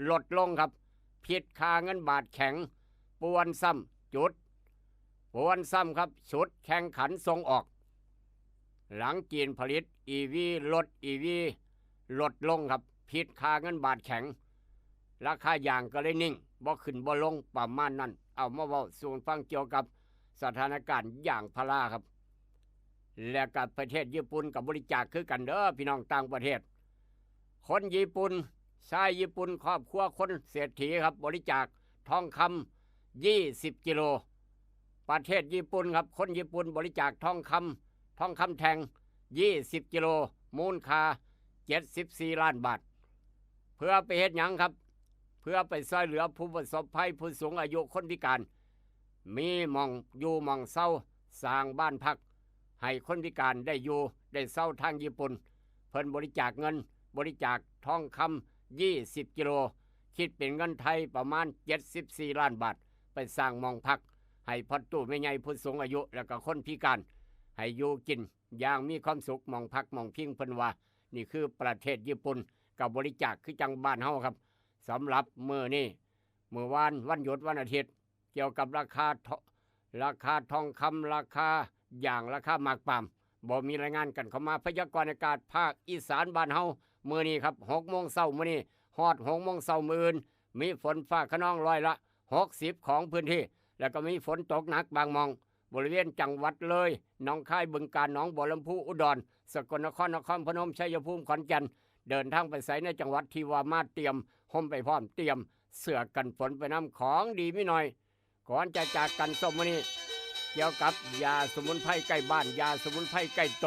ลดลงครับผิดค่าเงินบาทแข็งปวนซ้ำครับชุดแข่งขันส่งออกหลังจีนผลิต EV รถ EV ลดลงครับผิดค่าเงินบาทแข็งราคายางก็เลยนิ่งบ่ขึ้นบ่ลงประมาณนั้นเอามาเว้าสู่ฟังเกี่ยวกับสถานการณ์ยางพาราครับและกับประเทศญี่ปุ่นกับบริจาคคือกันเด้อพี่น้องต่างประเทศคนญี่ปุ่น ชายญี่ปุ่นครอบครัวคนเศรษฐีครับบริจาคทองคำ20 กิโลประเทศญี่ปุ่นครับคนญี่ปุ่นบริจาคทองคำแท่ง20 กิโลมูลค่า74 ล้านบาทเพื่อไปเฮ็ดหยังครับเพื่อไปช่วยเหลือผู้ประสบภัยผู้สูงอายุคนพิการมีหม่องอยู่หม่องเศร้าสร้างบ้านพักให้คนพิการได้อยู่ได้เศร้าทางญี่ปุ่นเพิ่นบริจาคเงินบริจาคทองคำ20 กิโลคิดเป็นเงินไทยประมาณ74 ล้านบาทไปสร้างหม่องพักให้พ่อตู่แม่ใหญ่ผู้สูงอายุแล้วก็คนพิการให้อยู่กินอย่างมีความสุขหม่องพักหม่องพิงเพิ่นว่านี่คือประเทศญี่ปุ่นกับบริจาคคือจังบ้านเฮาครับสำหรับมื้อนี้มื้อวันหยุดวันอาทิตย์เกี่ยวกับราคาทองคำราคาอย่างราคาหมากปาล์มบ่มีรายงานกันเข้ามาพยากรณ์อากาศภาคอีสานบ้านเฮามื้อนี้ครับ 6 โมงเช้ามื้อนี้ฮอด 6 โมงเช้ามื้ออื่นมีฝนฟ้าคะนองร้อยละ60ของพื้นที่แล้วก็มีฝนตกหนักบางมองบริเวณจังหวัดเลยหนองคายบึงกาฬหนองบัวลำพูอุดรสกลนครนครพนมชัยภูมิขอนแก่นเดินทางไปไสในจังหวัดที่ว่ามาเตรียมห่มไปพร้อมเตรียมเสื้อกันฝนไปน้ำของดีไม่น้อยก่อนจะจากกันสมมื้อนี้เกี่ยวกับยาสมุนไพรใกล้บ้านยาสมุนไพรใกล้โต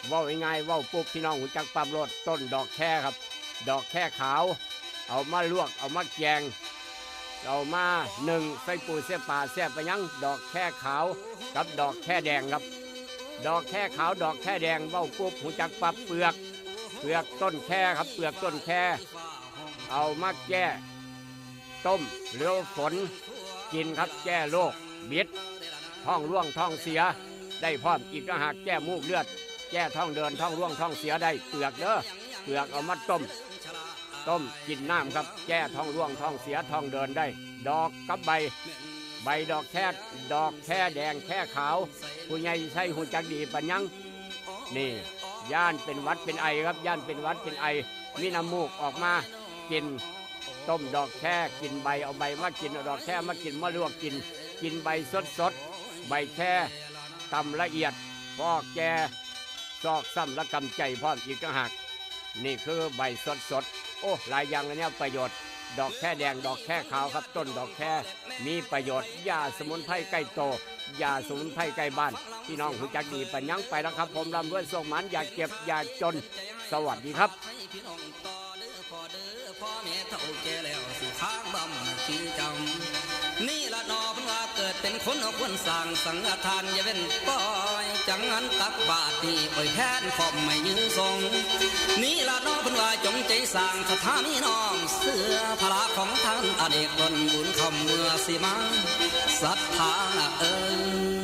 เว้าง่ายๆเว้าปุ๊บพี่น้องหูจักปั๊บรถต้นดอกแค่ครับดอกแค่ขาวเอามาลวกเอามาแกงเอามานึ่งใส่ปูเสียปลาเสียไปยังดอกแค่ขาวกับดอกแค่แดงครับดอกแค่ขาวดอกแค่แดงเว้าปุ๊บหูจักปั๊บเปลือกต้นแค่ครับเปลือกต้นแค่เอามาแก้ต้มหรือฝนกินครับแก้โรคบิดท้องร่วงท้องเสียได้พร้อมอีกต่างหากแก้มูกเลือดแก้ท้องเดินท้องร่วงท้องเสียได้เปลือกเด้อเปลือกเอามาต้มกินน้ำครับแก้ท้องร่วงท้องเสียท้องเดินได้ดอกกับใบดอกแค่แดงแค่ขาวผู้ใหญ่ใช้หูจักดีปัญญังนี่ย่านเป็นหวัดเป็นไอครับย่านเป็นหวัดเป็นไอมีน้ำมูกออกมากินต้มดอกแค่กินใบเอาใบมากินเอาดอกแค่มากินมาลวกกินใบสดใบแค่ตำละเอียดพอแก่ซอกซ้ำและกำใจพร้อมอีกต่างหากนี่คือใบสดโอ้หลายอย่างเลยเนี่ยประโยชน์ดอกแค่แดงดอกแค่ขาวครับต้นดอกแค่มีประโยชน์ยาสมุนไพรใกล้โตยาสมุนไพรใกล้บ้านพี่น้องหูจักดีปัญญังไปแล้วครับผมลำด้วยส่งมันอยากเก็บอยากจนสวัสดีครับ พ่อแม่เฒ่าแก่แล้วสิค้างบำขี้จำนี่ละนอเพิ่นว่าเกิดเป็นคนเอาควรสร้างสังฆทานอย่าเว้นปล่อยจังงั้นตักบาตรนี่ปล่อยแทนขอบไม่ยืนทรงนี่ละนอเพิ่นว่าจงใจสร้างสถานีน้อมเสื้อพระของท่านอเนกล้นบุญคำเมื่อสิมาศรัทธาเอ่ย